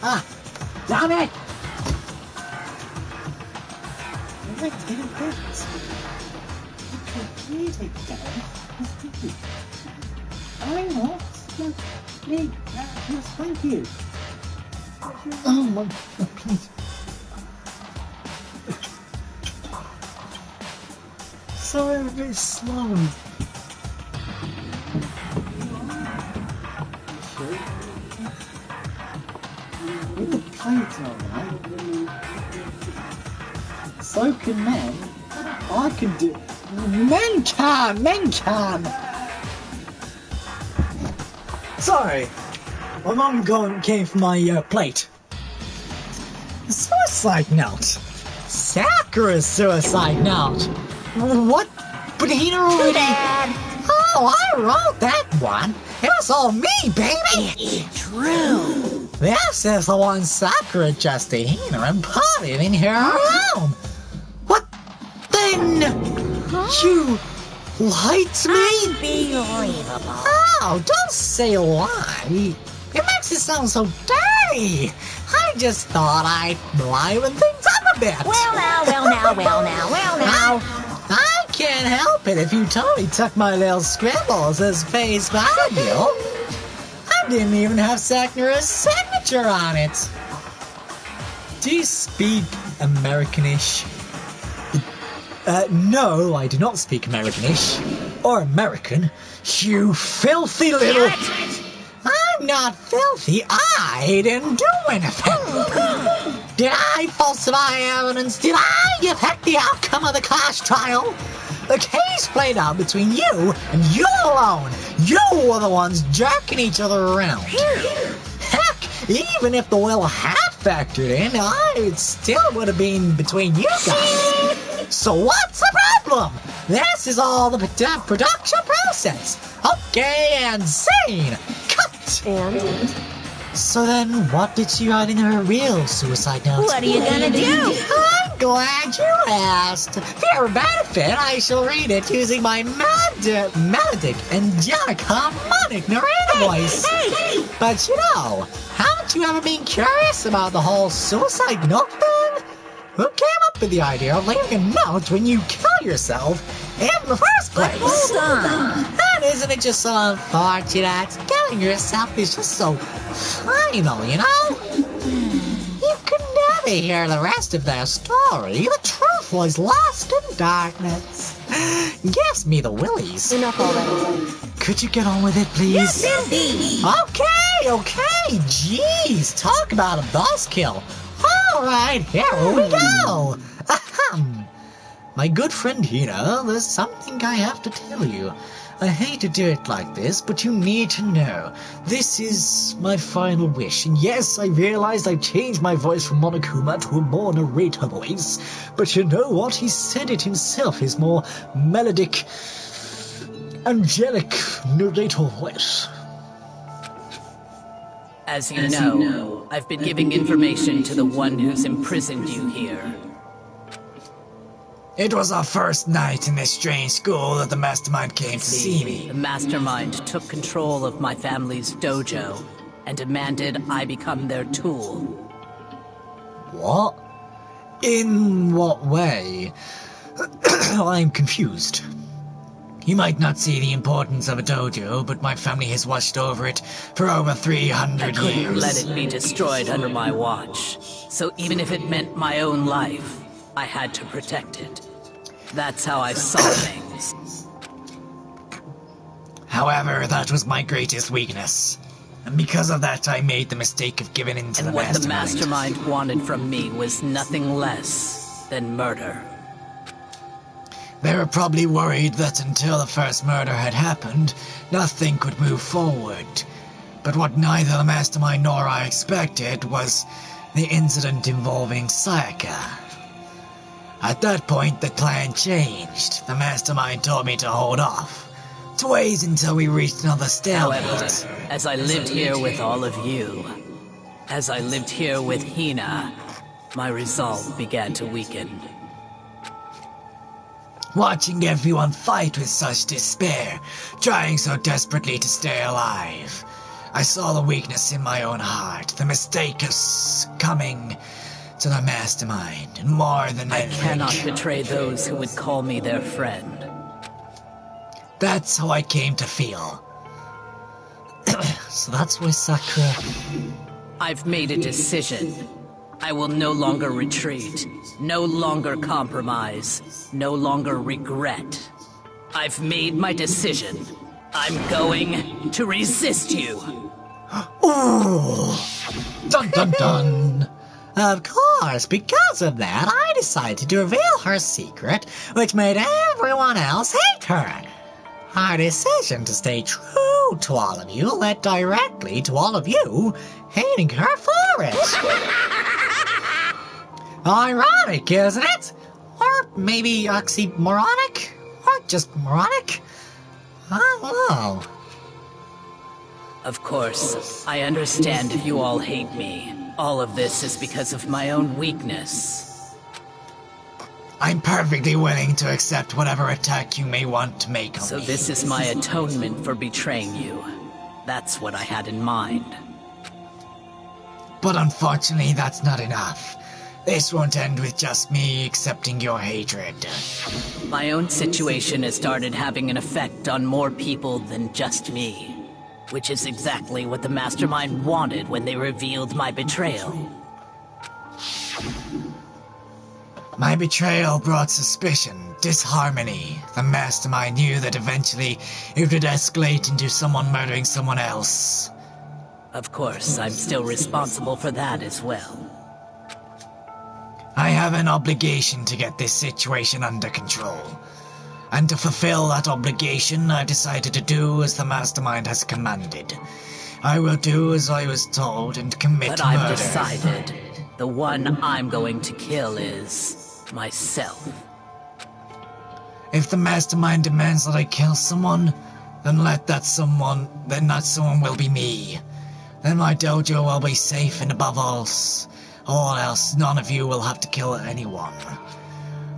Speaker 1: Ah, damn it! I didn't get it. Really damn. I know. Yes, thank you. Oh my God, please. Sorry, I'm a bit slow. With the plate, alright. So can men. I can do. Men can. Sorry, my mum came for my plate. Suicide note. Sakura's suicide note. What? But Hina already... Oh, I wrote that one. It was all me, baby.
Speaker 7: It's true.
Speaker 1: This is the one Sakura just to Hina and put it in her room. What? Then... You lied to me?
Speaker 7: Unbelievable.
Speaker 1: Oh, don't say lie. It makes it sound so dirty. I just thought I'd liven things up a bit.
Speaker 7: Well now.
Speaker 1: I can't help it if you totally took my little scribbles as face value. I didn't even have Sakura's signature on it. Do you speak Americanish? No, I do not speak Americanish. Or American. You filthy little... I'm not filthy. I didn't do anything. Did I falsify evidence? Did I affect the outcome of the class trial? The case played out between you and you alone. You were the ones jerking each other around. Heck, even if the will had factored in, it still would have been between you guys. So what's the problem? This is all the production process. Okay, and scene. Cut.
Speaker 5: And
Speaker 1: So then, what did she write in her real suicide note?
Speaker 7: What are you gonna do?
Speaker 1: I'm glad you asked. For your benefit, I shall read it using my melodic, angelic, harmonic narrator voice.
Speaker 7: Hey!
Speaker 1: But you know, haven't you ever been curious about the whole suicide note thing? Who came up with the idea of leaving a note when you kill yourself in the first place?
Speaker 7: Hold on.
Speaker 1: And isn't it just so unfortunate? Killing yourself is just so final, you know? You could never hear the rest of their story. The truth was lost in darkness. Gives me the willies.
Speaker 5: Enough already.
Speaker 1: Could you get on with it, please?
Speaker 7: Yes, indeed.
Speaker 1: Okay. Jeez, talk about a buzzkill. All right, here we go. Ahem. My good friend Hina, there's something I have to tell you. I hate to do it like this, but you need to know. This is my final wish. And yes, I realized I changed my voice from Monokuma to a more narrator voice. But you know what? He said it himself, his more melodic, angelic narrator voice.
Speaker 8: As you know, I've been giving information to the one who's imprisoned you here.
Speaker 1: It was our first night in this strange school that the mastermind came to see me.
Speaker 8: The mastermind took control of my family's dojo and demanded I become their tool.
Speaker 1: What? In what way? I'm confused. You might not see the importance of a dojo, but my family has watched over it for over 300
Speaker 8: I couldn't
Speaker 1: years.
Speaker 8: let it be destroyed under my watch. So even if it meant my own life, I had to protect it. That's how I saw things.
Speaker 1: However, that was my greatest weakness. And because of that, I made the mistake of giving in to the
Speaker 8: And what the
Speaker 1: mastermind.
Speaker 8: mastermind wanted from me was nothing less than murder.
Speaker 1: They were probably worried that until the first murder had happened, nothing could move forward. But what neither the mastermind nor I expected was the incident involving Sayaka. At that point, the plan changed. The mastermind told me to hold off, to wait until we reached another stalemate.
Speaker 8: However, as I lived here with all of you, as I lived here with Hina, my resolve began to weaken.
Speaker 1: Watching everyone fight with such despair, trying so desperately to stay alive, I saw the weakness in my own heart, the mistake of succumbing to the mastermind, and more than
Speaker 8: I
Speaker 1: anything,
Speaker 8: cannot betray those who would call me their friend.
Speaker 1: that's how I came to feel. So that's why Sakura...
Speaker 8: I've made a decision. I will no longer retreat, no longer compromise, no longer regret. I've made my decision. I'm going to resist you.
Speaker 1: Ooh! Dun dun dun! Of course, because of that, I decided to reveal her secret, which made everyone else hate her. Our decision to stay true to all of you led directly to all of you hating her for it. Ironic, isn't it? Or maybe oxymoronic? Or just moronic? I don't know.
Speaker 8: Of course, I understand if you all hate me. All of this is because of my own weakness.
Speaker 1: I'm perfectly willing to accept whatever attack you may want to make on
Speaker 8: So
Speaker 1: me.
Speaker 8: this is my atonement for betraying you. That's what I had in mind.
Speaker 1: But unfortunately, that's not enough. This won't end with just me accepting your hatred.
Speaker 8: My own situation has started having an effect on more people than just me. Which is exactly what the Mastermind wanted when they revealed my betrayal.
Speaker 1: My betrayal brought suspicion, disharmony. The Mastermind knew that eventually it would escalate into someone murdering someone else.
Speaker 8: Of course, I'm still responsible for that as well.
Speaker 1: I have an obligation to get this situation under control. And to fulfill that obligation, I decided to do as the Mastermind has commanded. I will do as I was told and commit
Speaker 8: But
Speaker 1: murder.
Speaker 8: I've decided the one I'm going to kill is myself.
Speaker 1: If the Mastermind demands that I kill someone, then that someone will be me. then my dojo will be safe, and above all else, none of you will have to kill anyone.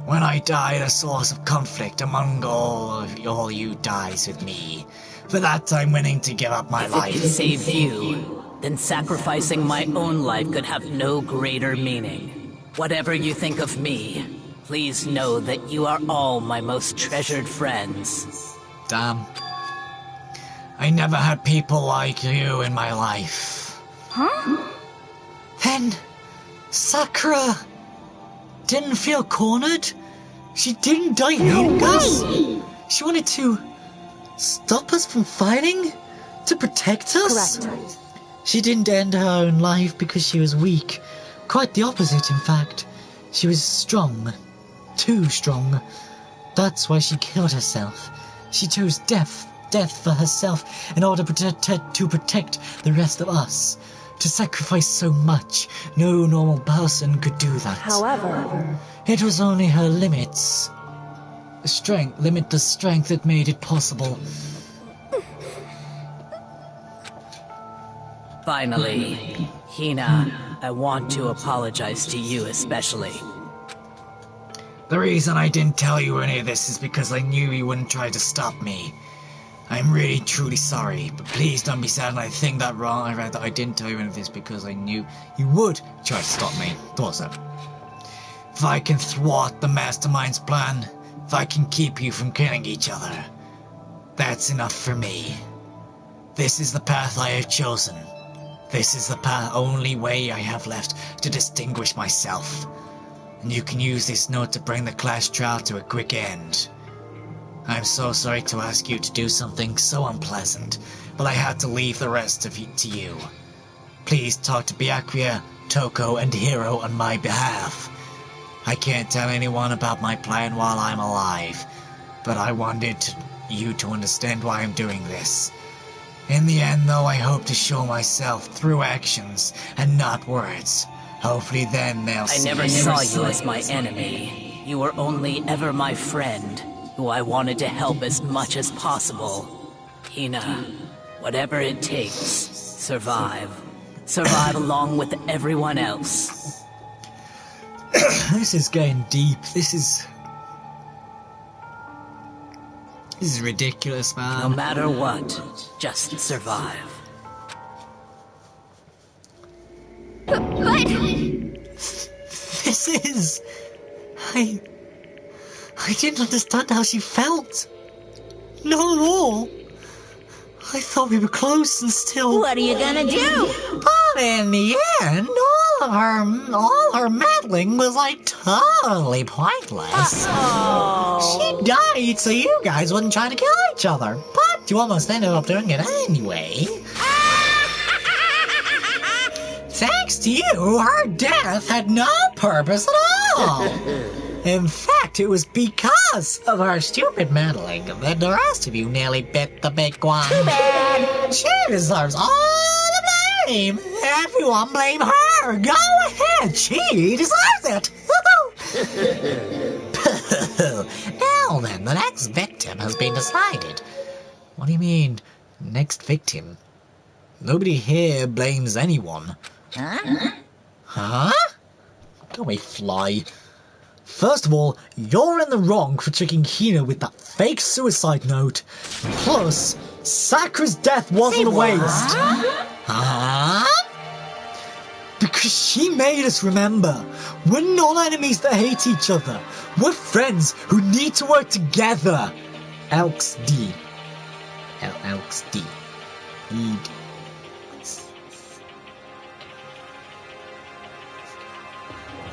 Speaker 1: When I die, the source of conflict among all you dies with me. For that, I'm willing to give up my life.
Speaker 8: If it saved you, then sacrificing my own life could have no greater meaning. Whatever you think of me, please know that you are all my most treasured friends.
Speaker 1: Damn. I never had people like you in my life.
Speaker 4: Huh?
Speaker 1: Then, Sakura didn't feel cornered. She didn't die hating us. She wanted to stop us from fighting? To protect us?
Speaker 5: Correct.
Speaker 1: She didn't end her own life because she was weak. Quite the opposite, in fact. She was strong. Too strong. That's why she killed herself. She chose death for herself in order to protect the rest of us. To sacrifice so much, no normal person could do that.
Speaker 5: However,
Speaker 1: It was only her limits. Limitless strength that made it possible.
Speaker 8: Finally, Hina, I want to apologize to you especially.
Speaker 1: The reason I didn't tell you any of this is because I knew you wouldn't try to stop me. I'm really, truly sorry, but please don't be sad and I think that wrong. I read that I didn't tell you any of this because I knew you would try to stop me. Thought so. If I can thwart the mastermind's plan, if I can keep you from killing each other, that's enough for me. This is the path I have chosen. This is the only way I have left to distinguish myself. And you can use this note to bring the clash trial to a quick end. I'm so sorry to ask you to do something so unpleasant, but I had to leave the rest of it to you. Please talk to Byakuya, Toko, and Hiro on my behalf. I can't tell anyone about my plan while I'm alive, but I wanted you to understand why I'm doing this. In the end, though, I hope to show myself through actions and not words. Hopefully then they'll see.
Speaker 8: I never saw you as my enemy. You were only ever my friend, who I wanted to help as much as possible. Hina, whatever it takes, survive. Survive along with everyone else.
Speaker 1: This is getting deep. This is ridiculous, man.
Speaker 8: No matter what, just survive.
Speaker 4: But...
Speaker 1: This is... I didn't understand how she felt. Not at all. I thought we were close and still...
Speaker 7: What are you gonna do?
Speaker 1: But in the end, all her meddling was like totally pointless. She died so you guys wouldn't try to kill each other. But you almost ended up doing it anyway. Thanks to you, her death had no purpose at all. In fact, it was because of her stupid meddling that the rest of you nearly bit the big one.
Speaker 7: Too bad.
Speaker 1: She deserves all the blame. Everyone blame her. Go ahead. She deserves it. Now then, the next victim has been decided. What do you mean, next victim? Nobody here blames anyone. Huh? Go away, fly. First of all, you're in the wrong for tricking Hina with that fake suicide note. Plus, Sakura's death wasn't a waste. Huh? Because she made us remember. We're not enemies that hate each other. We're friends who need to work together. Elks D. Elks D. Need.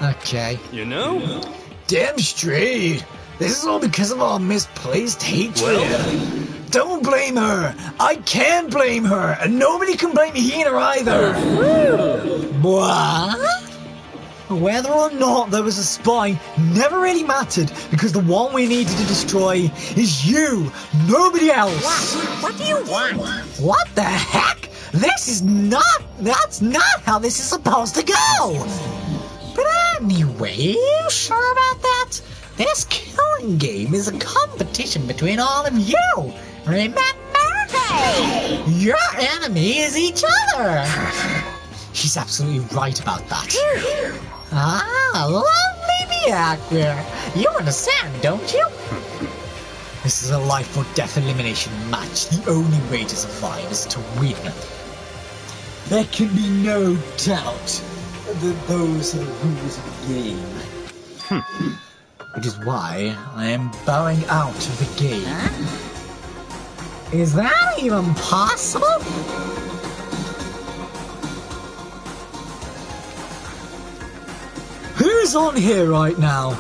Speaker 1: Okay.
Speaker 3: You know?
Speaker 1: Damn straight. This is all because of our misplaced hatred. Don't blame her. I can't blame her. And nobody can blame Hina either. What? Whether or not there was a spy never really mattered because the one we needed to destroy is you, nobody else.
Speaker 7: What do you want?
Speaker 1: What the heck? That's not how this is supposed to go. But anyway, you sure about that? This killing game is a competition between all of you. Remember?
Speaker 7: Hey!
Speaker 1: Your enemy is each other! She's absolutely right about that. Ah, lovely Bianca. You understand, don't you? This is a life or death elimination match. The only way to survive is to win. There can be no doubt that those are the rules of the game. Which is why I am bowing out of the game.
Speaker 7: Huh?
Speaker 1: Is that even possible? Who's on here right now?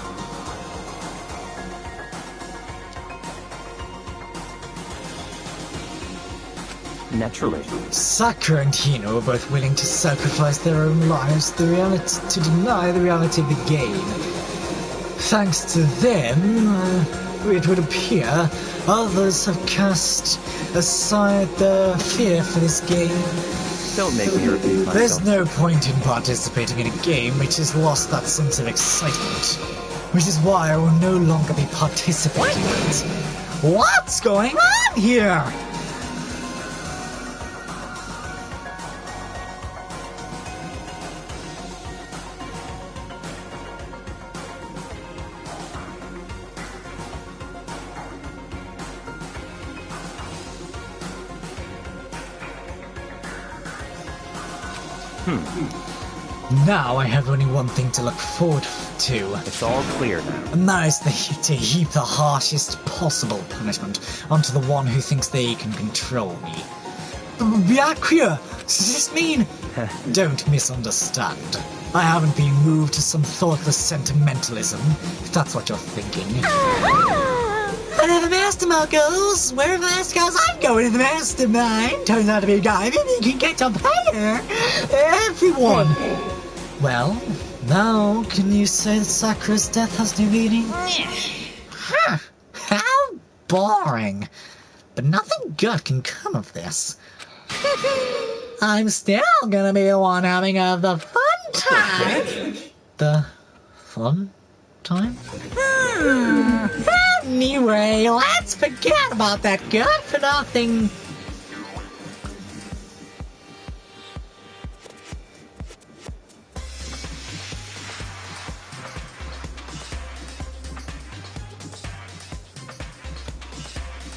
Speaker 6: Naturally.
Speaker 1: Sakura and Hino are both willing to sacrifice their own lives to deny the reality of the game. Thanks to them, it would appear others have cast aside their fear for this game.
Speaker 6: Don't make me repeat myself.
Speaker 1: There's no point in participating in a game which has lost that sense of excitement. Which is why I will no longer be participating in it. What's going on here? Now I have only one thing to look forward to.
Speaker 6: It's all clear now.
Speaker 1: And that is to heap the harshest possible punishment onto the one who thinks they can control me. Byakuya, does this mean... Don't misunderstand. I haven't been moved to some thoughtless sentimentalism, if that's what you're thinking. Wherever the mastermind goes, wherever the master goes, I'm going to the mastermind. Turns out to be a guy, maybe you can get to pay everyone. Well, now can you say that Sakura's death has no meaning? Huh, how boring. But nothing good can come of this. I'm still gonna be the one having the fun time. The fun time? Anyway, let's forget about that good-for-nothing...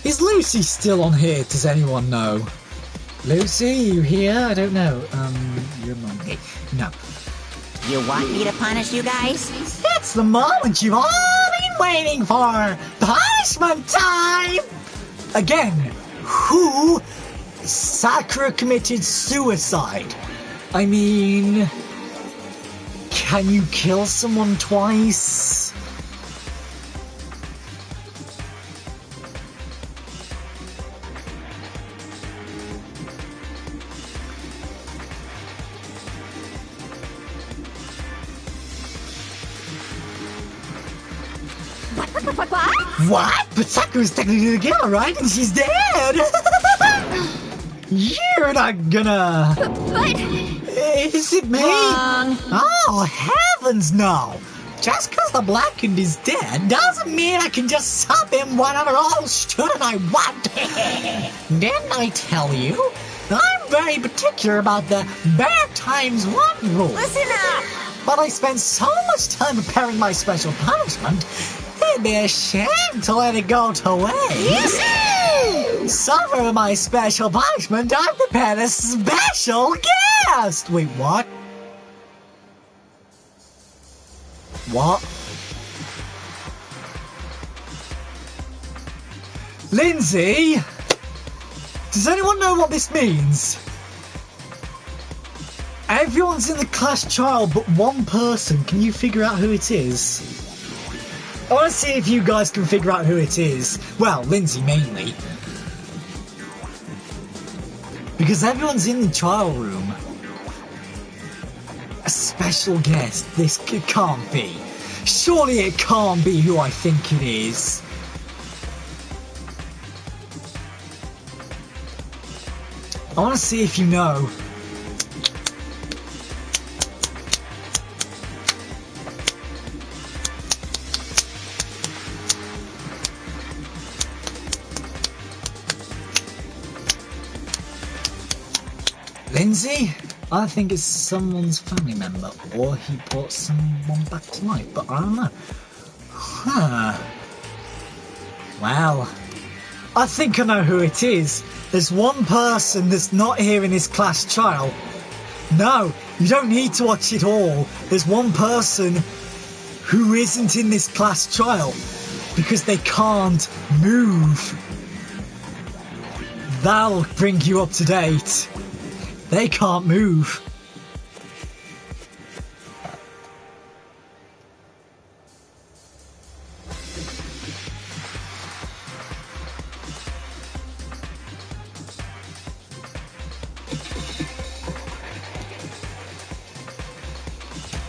Speaker 1: Is Lucy still on here? Does anyone know? Lucy, you here? I don't know. You're Monkey. No.
Speaker 7: You want me to punish you guys?
Speaker 1: It's the moment you've all been waiting for! Punishment time! Again, who? Sakura committed suicide. I mean... Can you kill someone twice? What? But Sakura's technically the killer, right? And she's dead! You're not gonna...
Speaker 4: But...
Speaker 1: Is it me?
Speaker 7: Wrong.
Speaker 1: Oh, heavens no! Just because the Blackened is dead doesn't mean I can just sub him whatever else shouldn't I want. Didn't I tell you? I'm very particular about the bear times one rule.
Speaker 7: Listen up!
Speaker 1: But I spent so much time preparing my special punishment, it'd be a shame to let it go to waste. So for my special punishment, I prepared a special guest! Wait, what? What? Lindsay? Does anyone know what this means? Everyone's in the class trial but one person. Can you figure out who it is? I want to see if you guys can figure out who it is. Well, Lindsay mainly. Because everyone's in the trial room. A special guest. This can't be. Surely it can't be who I think it is. I want to see if you know. Lindsay? I think it's someone's family member, or he brought someone back to life, but I don't know. Huh. Well, I think I know who it is. There's one person that's not here in this class trial. No, you don't need to watch it all. There's one person who isn't in this class trial because they can't move. That'll bring you up to date. They can't move.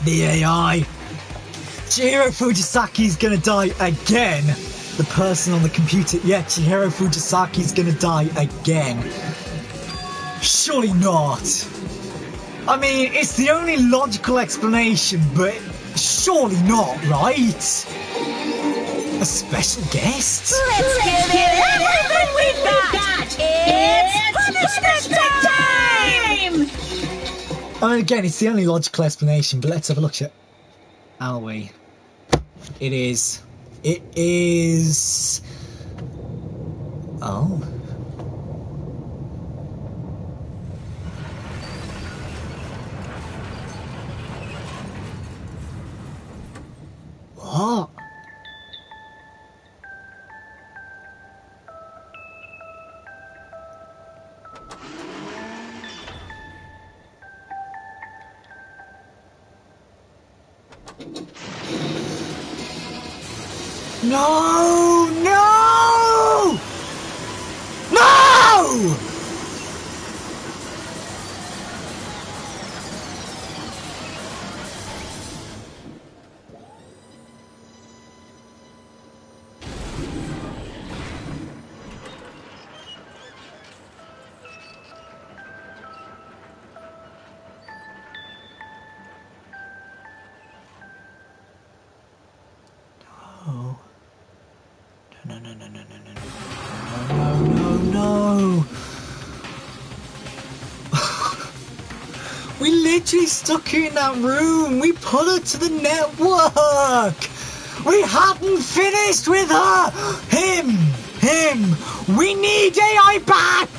Speaker 1: The AI. Chihiro Fujisaki's gonna die again. The person on the computer. Yeah, Chihiro Fujisaki's gonna die again. Surely not. I mean, it's the only logical explanation, but surely not, right? A special guest?
Speaker 7: Let's give it everything we've got! It's punishment time!
Speaker 1: I mean, again, it's the only logical explanation, but let's have a look at... Are we? It is. It is... Oh. What? No! No! No! No, no, no, no, no, no, no, no, no, no. We literally stuck her in that room. We put her to the network. We hadn't finished with her. Him. We need AI back.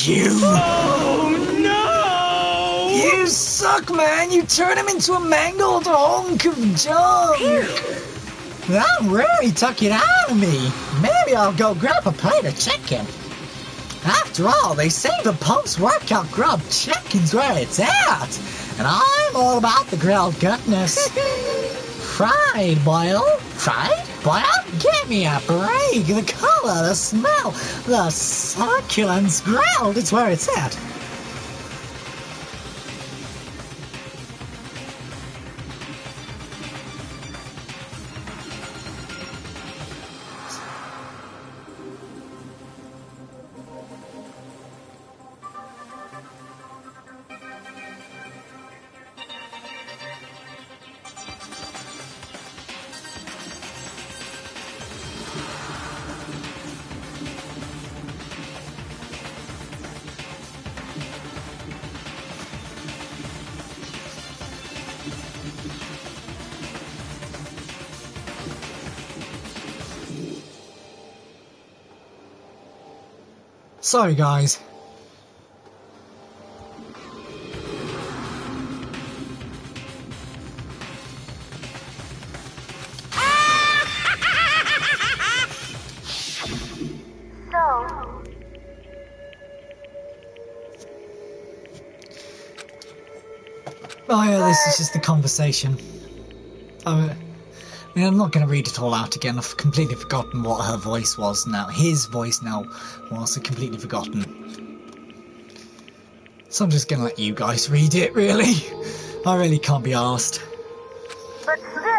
Speaker 1: You.
Speaker 6: Oh no!
Speaker 1: You suck, man. You turn him into a mangled hunk of junk. That really took it out of me. Maybe I'll go grab a plate of chicken. After all, they say the post-workout grub chicken's where it's at. And I'm all about the grilled goodness. Fried, boiled? Fried? Boiled? Give me a break. The color, the smell, the succulence. Grilled, it's where it's at. Sorry, guys. Oh yeah, this is just the conversation. I mean, I'm not going to read it all out again. I've completely forgotten what her voice was now. His voice now was completely forgotten. So I'm just going to let you guys read it, really. I really can't be arsed.
Speaker 4: But still,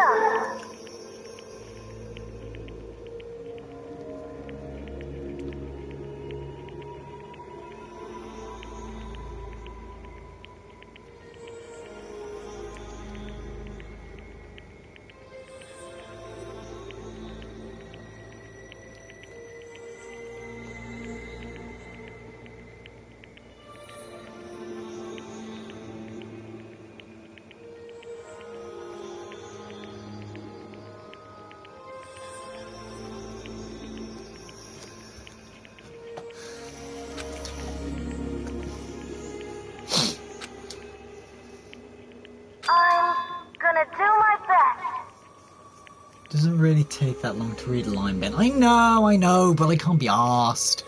Speaker 1: Doesn't really take that long to read a line, Ben. I know, but I can't be asked.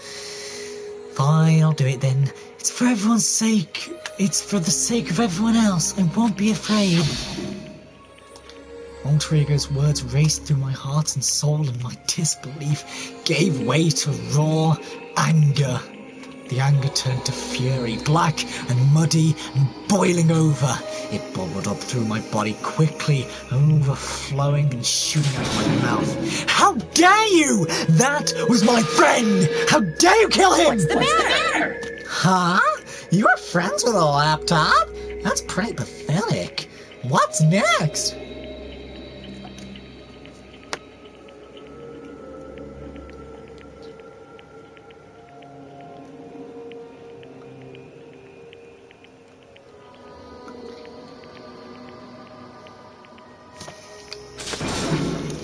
Speaker 1: Fine, I'll do it then. It's for everyone's sake. It's for the sake of everyone else. I won't be afraid. Alter Ego's words raced through my heart and soul, and my disbelief gave way to raw anger. The anger turned to fury, black and muddy and boiling over. It bubbled up through my body quickly, overflowing and shooting out of my mouth. How dare you! That was my friend! How dare you kill him!
Speaker 7: What's the matter?
Speaker 1: Huh? You were friends with a laptop? That's pretty pathetic. What's next?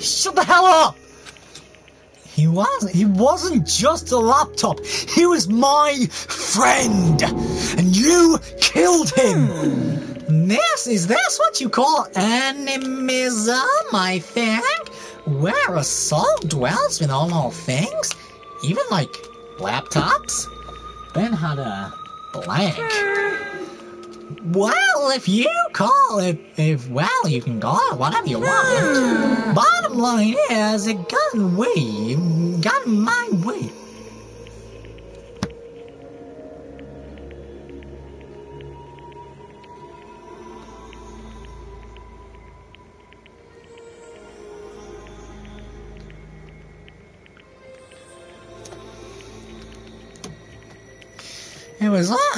Speaker 1: Shut the hell up! He wasn't just a laptop. He was my friend. And you killed him. Is this what you call animism, I think? Where a soul dwells with all things? Even like laptops? Ben had a blank. Well, if you call it, you can call it whatever you want. Bottom line is, it got in my way.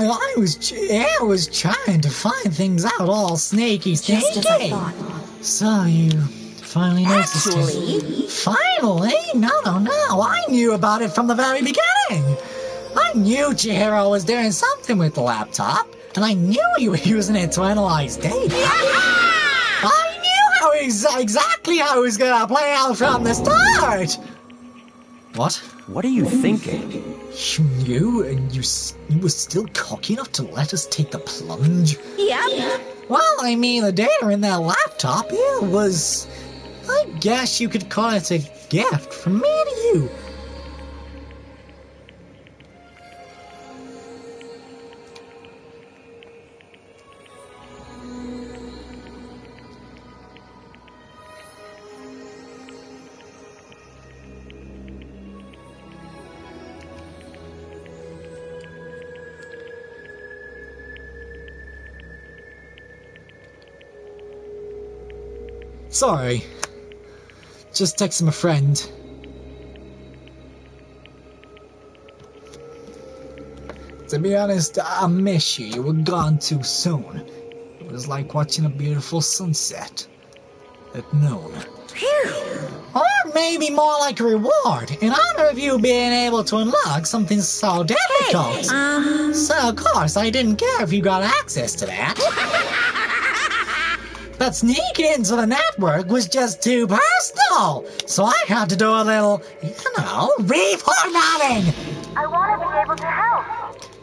Speaker 1: I was trying to find things out all sneaky.
Speaker 5: Just as I thought.
Speaker 1: So you finally noticed
Speaker 7: Actually?
Speaker 1: Finally? No. I knew about it from the very beginning. I knew Chihiro was doing something with the laptop, and I knew he was using it to analyze data. I knew exactly how it was gonna play out from the start. What?
Speaker 6: What are you thinking?
Speaker 1: You knew, and you were still cocky enough to let us take the plunge?
Speaker 7: Yep.
Speaker 1: Well, I mean, the data in that laptop, it was... I guess you could call it a gift from me to you. Sorry. Just texting my friend. To be honest, I miss you. You were gone too soon. It was like watching a beautiful sunset at noon. Or maybe more like a reward, in honor of you being able to unlock something so difficult. So, of course, I didn't care if you got access to that. But sneaking into the network was just too personal. So I had to do a little, reformatting.
Speaker 4: I want to be able to help.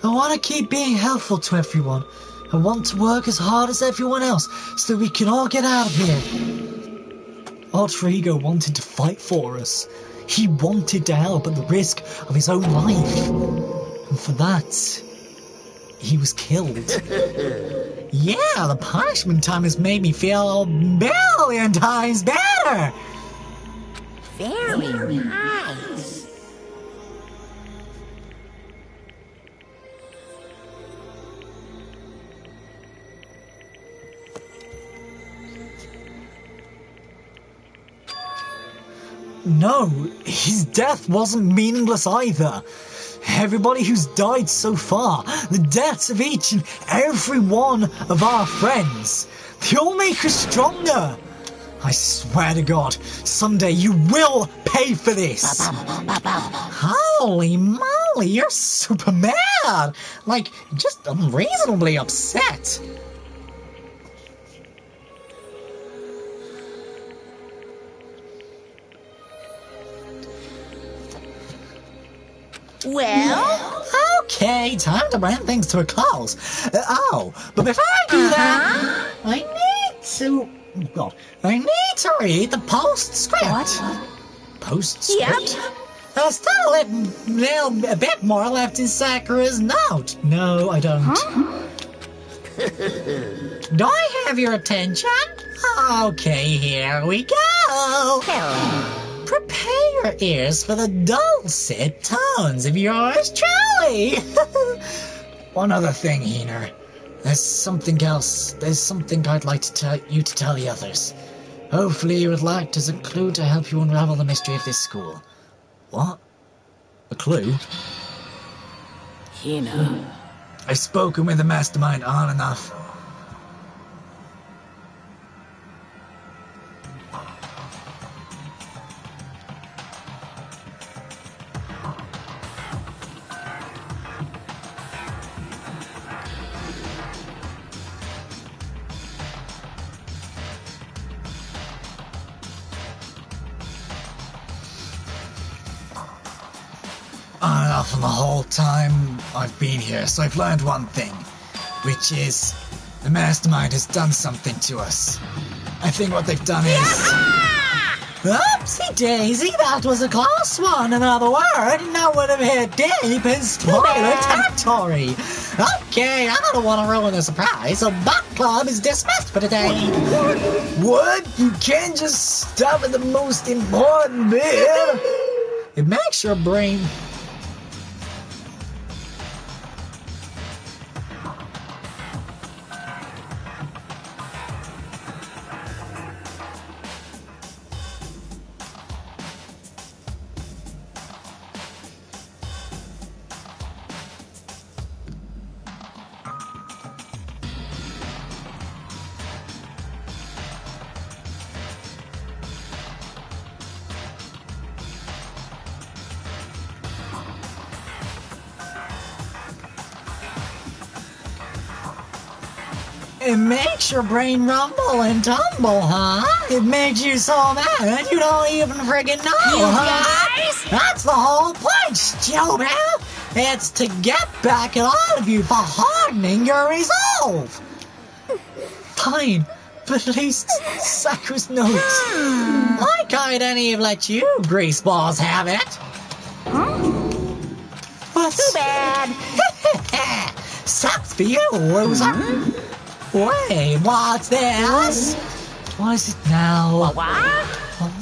Speaker 1: I want to keep being helpful to everyone. I want to work as hard as everyone else so that we can all get out of here. Alter Ego wanted to fight for us. He wanted to help at the risk of his own life. And for that, he was killed. Yeah, the punishment time has made me feel a billion times better.
Speaker 7: Very nice.
Speaker 1: No, his death wasn't meaningless either. Everybody who's died so far, the deaths of each and every one of our friends, they all make us stronger. I swear to God, someday you will pay for this. Holy moly, you're super mad. Like, just unreasonably upset.
Speaker 7: Well?
Speaker 1: Okay, time to bring things to a close. But before I do that, I need to... Oh, God. I need to read the postscript.
Speaker 5: What?
Speaker 1: Postscript? There's still a bit more left in Sakura's note. No, I don't.
Speaker 5: Huh?
Speaker 1: Do I have your attention? Okay, here we go.
Speaker 7: Hello.
Speaker 1: Prepare your ears for the dulcet tones of yours truly. One other thing, Heener. There's something else. There's something I'd like to tell the others. Hopefully you would like as a clue to help you unravel the mystery of this school. What? A clue?
Speaker 8: Hina.
Speaker 1: I've spoken with the mastermind on and off. On and off the whole time I've been here, so I've learned one thing, which is the mastermind has done something to us. I think what they've done is... Oopsie daisy, that was a close one. Another word, and that would have hit deep in spoiler territory. Okay, I don't want to ruin the surprise, so Buck Club is dismissed for today. What? You can't just stop at the most important bit. It makes your brain... It makes your brain rumble and tumble, huh? It makes you so mad you don't even friggin' know, huh? That's the whole point, stupid! It's to get back at all of you for hardening your resolve! Fine, but at least Sakura's note. Why can't any have let you greaseballs have it? What's...
Speaker 7: Too bad.
Speaker 1: Sucks for you, loser! Wait, what's this? What is it now?
Speaker 7: What?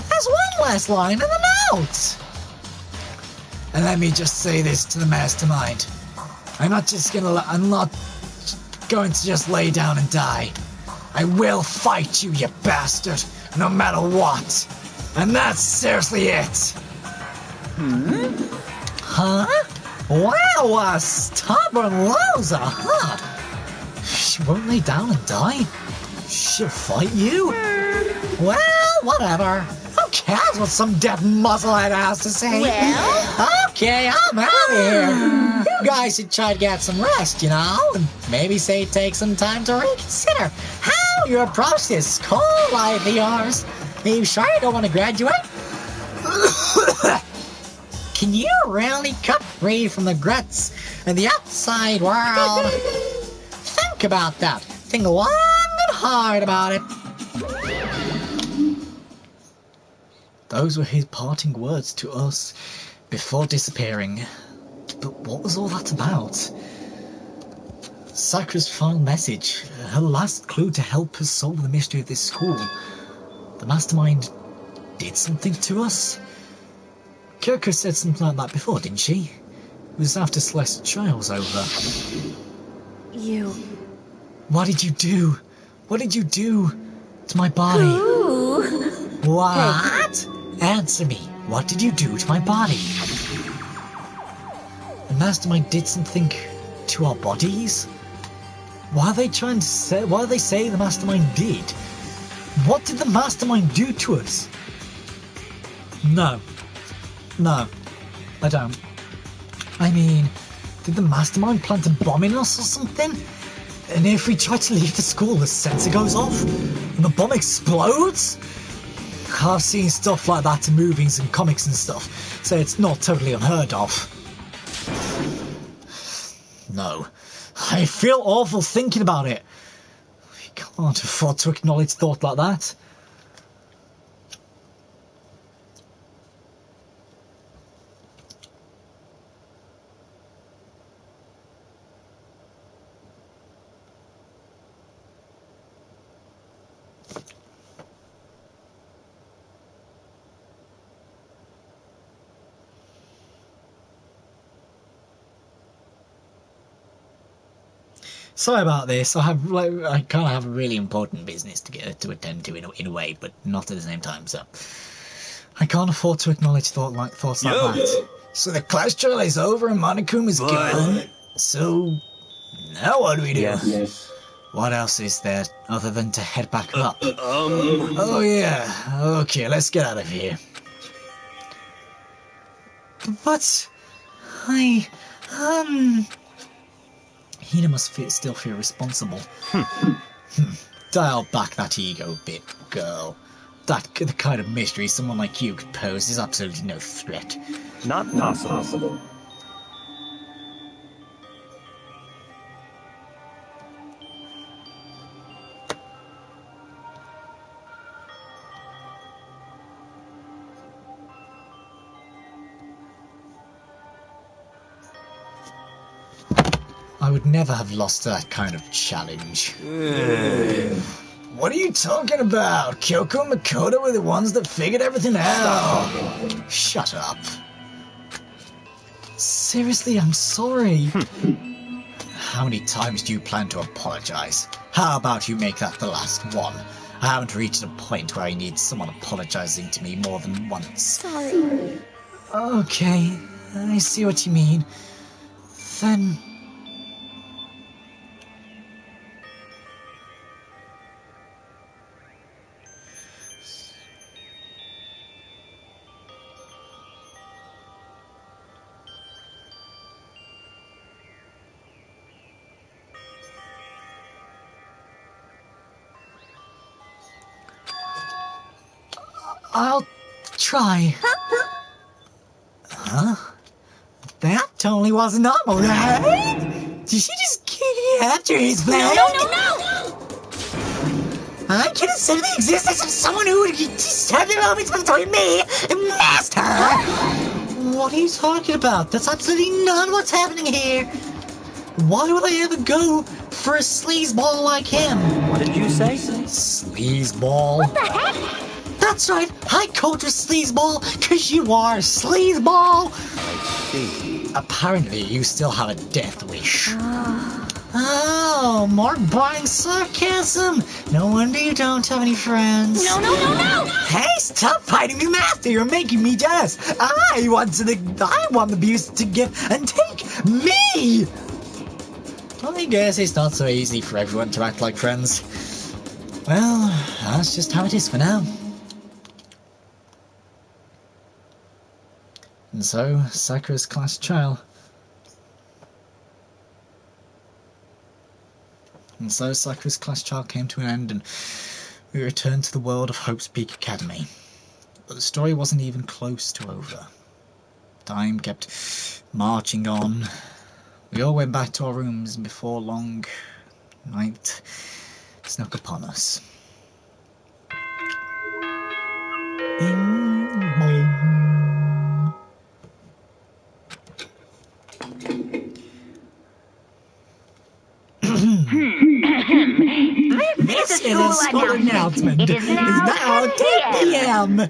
Speaker 1: There's one less line in the note. And let me just say this to the mastermind. I'm not going to just lay down and die. I will fight you, you bastard, no matter what. And that's seriously it. Huh? Wow, a stubborn loser, huh? She won't lay down and die? She'll fight you? Well, whatever. Who cares what some dead muzzlehead has to say?
Speaker 7: Well?
Speaker 1: Okay, I'm out of here. You guys should try to get some rest, you know? And maybe take some time to reconsider how you approach this school life of yours. Are you sure you don't want to graduate? Can you really cut free from the guts and the outside world? Think about that. Think long and hard about it. Those were his parting words to us before disappearing. But what was all that about? Sakura's final message, her last clue to help us solve the mystery of this school. The mastermind did something to us? Kyoko said something like that before, didn't she? It was after Celeste's trial was over.
Speaker 5: You...
Speaker 1: What did you do? What did you do to my body?
Speaker 5: Ooh.
Speaker 1: What? Hey. Answer me. What did you do to my body? The mastermind did something to our bodies? Why are they saying the mastermind did? What did the mastermind do to us? No, I don't. I mean, did the mastermind plant a bomb in us or something? And if we try to leave the school, the sensor goes off and the bomb explodes? I've seen stuff like that in movies and comics and stuff, so it's not totally unheard of. No. I feel awful thinking about it. can't afford to acknowledge thought like that. Sorry about this. I kind of have a really important business to attend to in a way, but not at the same time. So I can't afford to acknowledge thoughts like that. So the class trial is over and Monokuma gone. So now what do we do?
Speaker 3: Yes.
Speaker 1: What else is there other than to head back up? Oh yeah. Okay, let's get out of here. But Hina must still feel responsible. Dial back that ego bit, girl. The kind of mystery someone like you could pose is absolutely no threat.
Speaker 6: Not possible.
Speaker 1: I would never have lost that kind of challenge. What are you talking about? Kyoko and Makoto were the ones that figured everything out. Shut up. Seriously, I'm sorry. How many times do you plan to apologize? How about you make that the last one? I haven't reached a point where I need someone apologizing to me more than once.
Speaker 5: Sorry.
Speaker 1: Okay, I see what you mean. Then... I'll try. Huh? That totally wasn't normal, right? Did she just get after his flag?
Speaker 4: No!
Speaker 1: I can consider the existence of someone who would disturb the moments between me and Master. What are you talking about? That's absolutely not what's happening here. Why would I ever go for a sleazeball like him?
Speaker 6: What did you say?
Speaker 1: Sleazeball?
Speaker 4: What the heck?
Speaker 1: That's right, I called you sleazeball because you are a sleazeball.
Speaker 6: I see.
Speaker 1: Apparently, you still have a death wish. Oh, more boring sarcasm. No wonder you don't have any friends.
Speaker 4: No!
Speaker 1: Hey, stop fighting me, Master. You're making me jealous. I want the abuse to give and take me. I guess it's not so easy for everyone to act like friends. Well, that's just how it is for now. And so, Sakura's class trial. And so, Sakura's class trial came to an end, and we returned to the world of Hope's Peak Academy. But the story wasn't even close to over. Time kept marching on. We all went back to our rooms, and before long, night snuck upon us. Bing bong.
Speaker 4: This is a school announcement. It is now 10 p.m.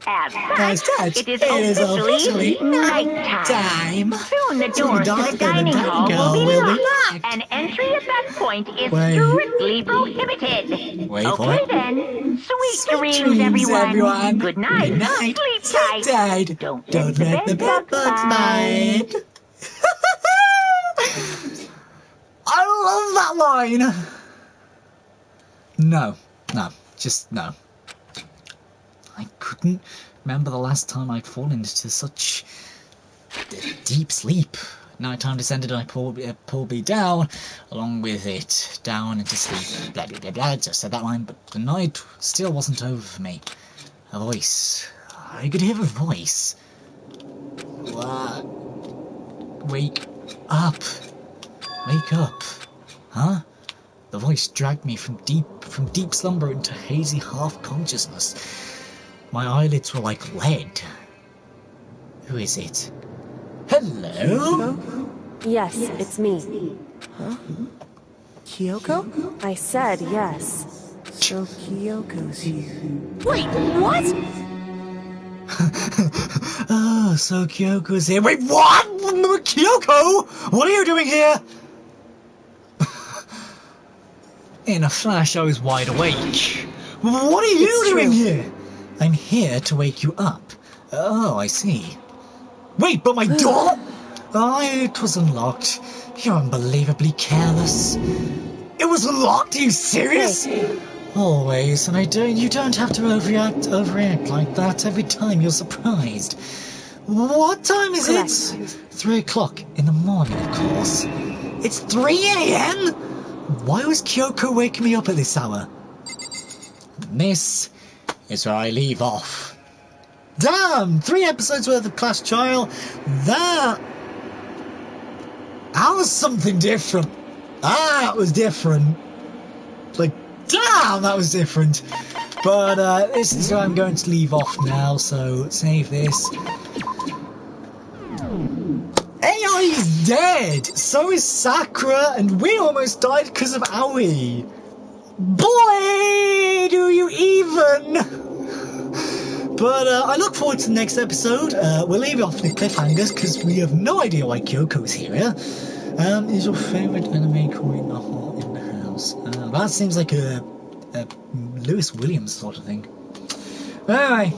Speaker 4: As such, it is officially nighttime. Soon the doors to the dining hall will be locked, and entry at that point is strictly prohibited. Okay then, sweet dreams, everyone. Good night. Sleep tight. Don't let the bed bugs bite.
Speaker 1: I love that line! No, just no. I couldn't remember the last time I'd fallen into such deep sleep. Nighttime descended and I pulled me down, along with it, down into sleep. Blah, blah, blah, blah. Just said that line, but the night still wasn't over for me. A voice. I could hear a voice. Wake up. Wake up. Huh? The voice dragged me from deep slumber into hazy half-consciousness. My eyelids were like lead. Who is it? Hello?
Speaker 5: Yes, it's me.
Speaker 2: Huh? Kyoko?
Speaker 5: I said yes.
Speaker 2: So Kyoko's here.
Speaker 7: Wait, what?
Speaker 1: Oh, so Kyoko's here. Wait, what? Kyoko? What are you doing here? In a flash, I was wide awake. What are you doing here? I'm here to wake you up. Oh, I see. Wait, but my door? Oh, it was unlocked. You're unbelievably careless. It was unlocked? Are you serious? Always, and you don't have to overreact like that every time you're surprised. What time is it? 3 o'clock in the morning, of course. It's 3 a.m.? Why was Kyoko waking me up at this hour? This is where I leave off. Damn! 3 episodes worth of Clash Trial. That was something different. That was different. Like, damn, that was different. But this is where I'm going to leave off now, so save this. AI is dead! So is Sakura, and we almost died because of Aoi. Boy, do you even! But I look forward to the next episode. We'll leave it off the cliffhangers because we have no idea why Kyoko's here. Is your favourite anime Korean novel in the house? That seems like a Lewis Williams sort of thing. Anyway,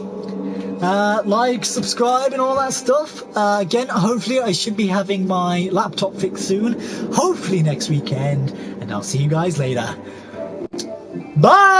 Speaker 1: like, subscribe and all that stuff. Again, hopefully I should be having my laptop fixed soon. Hopefully next weekend. And I'll see you guys later. Bye!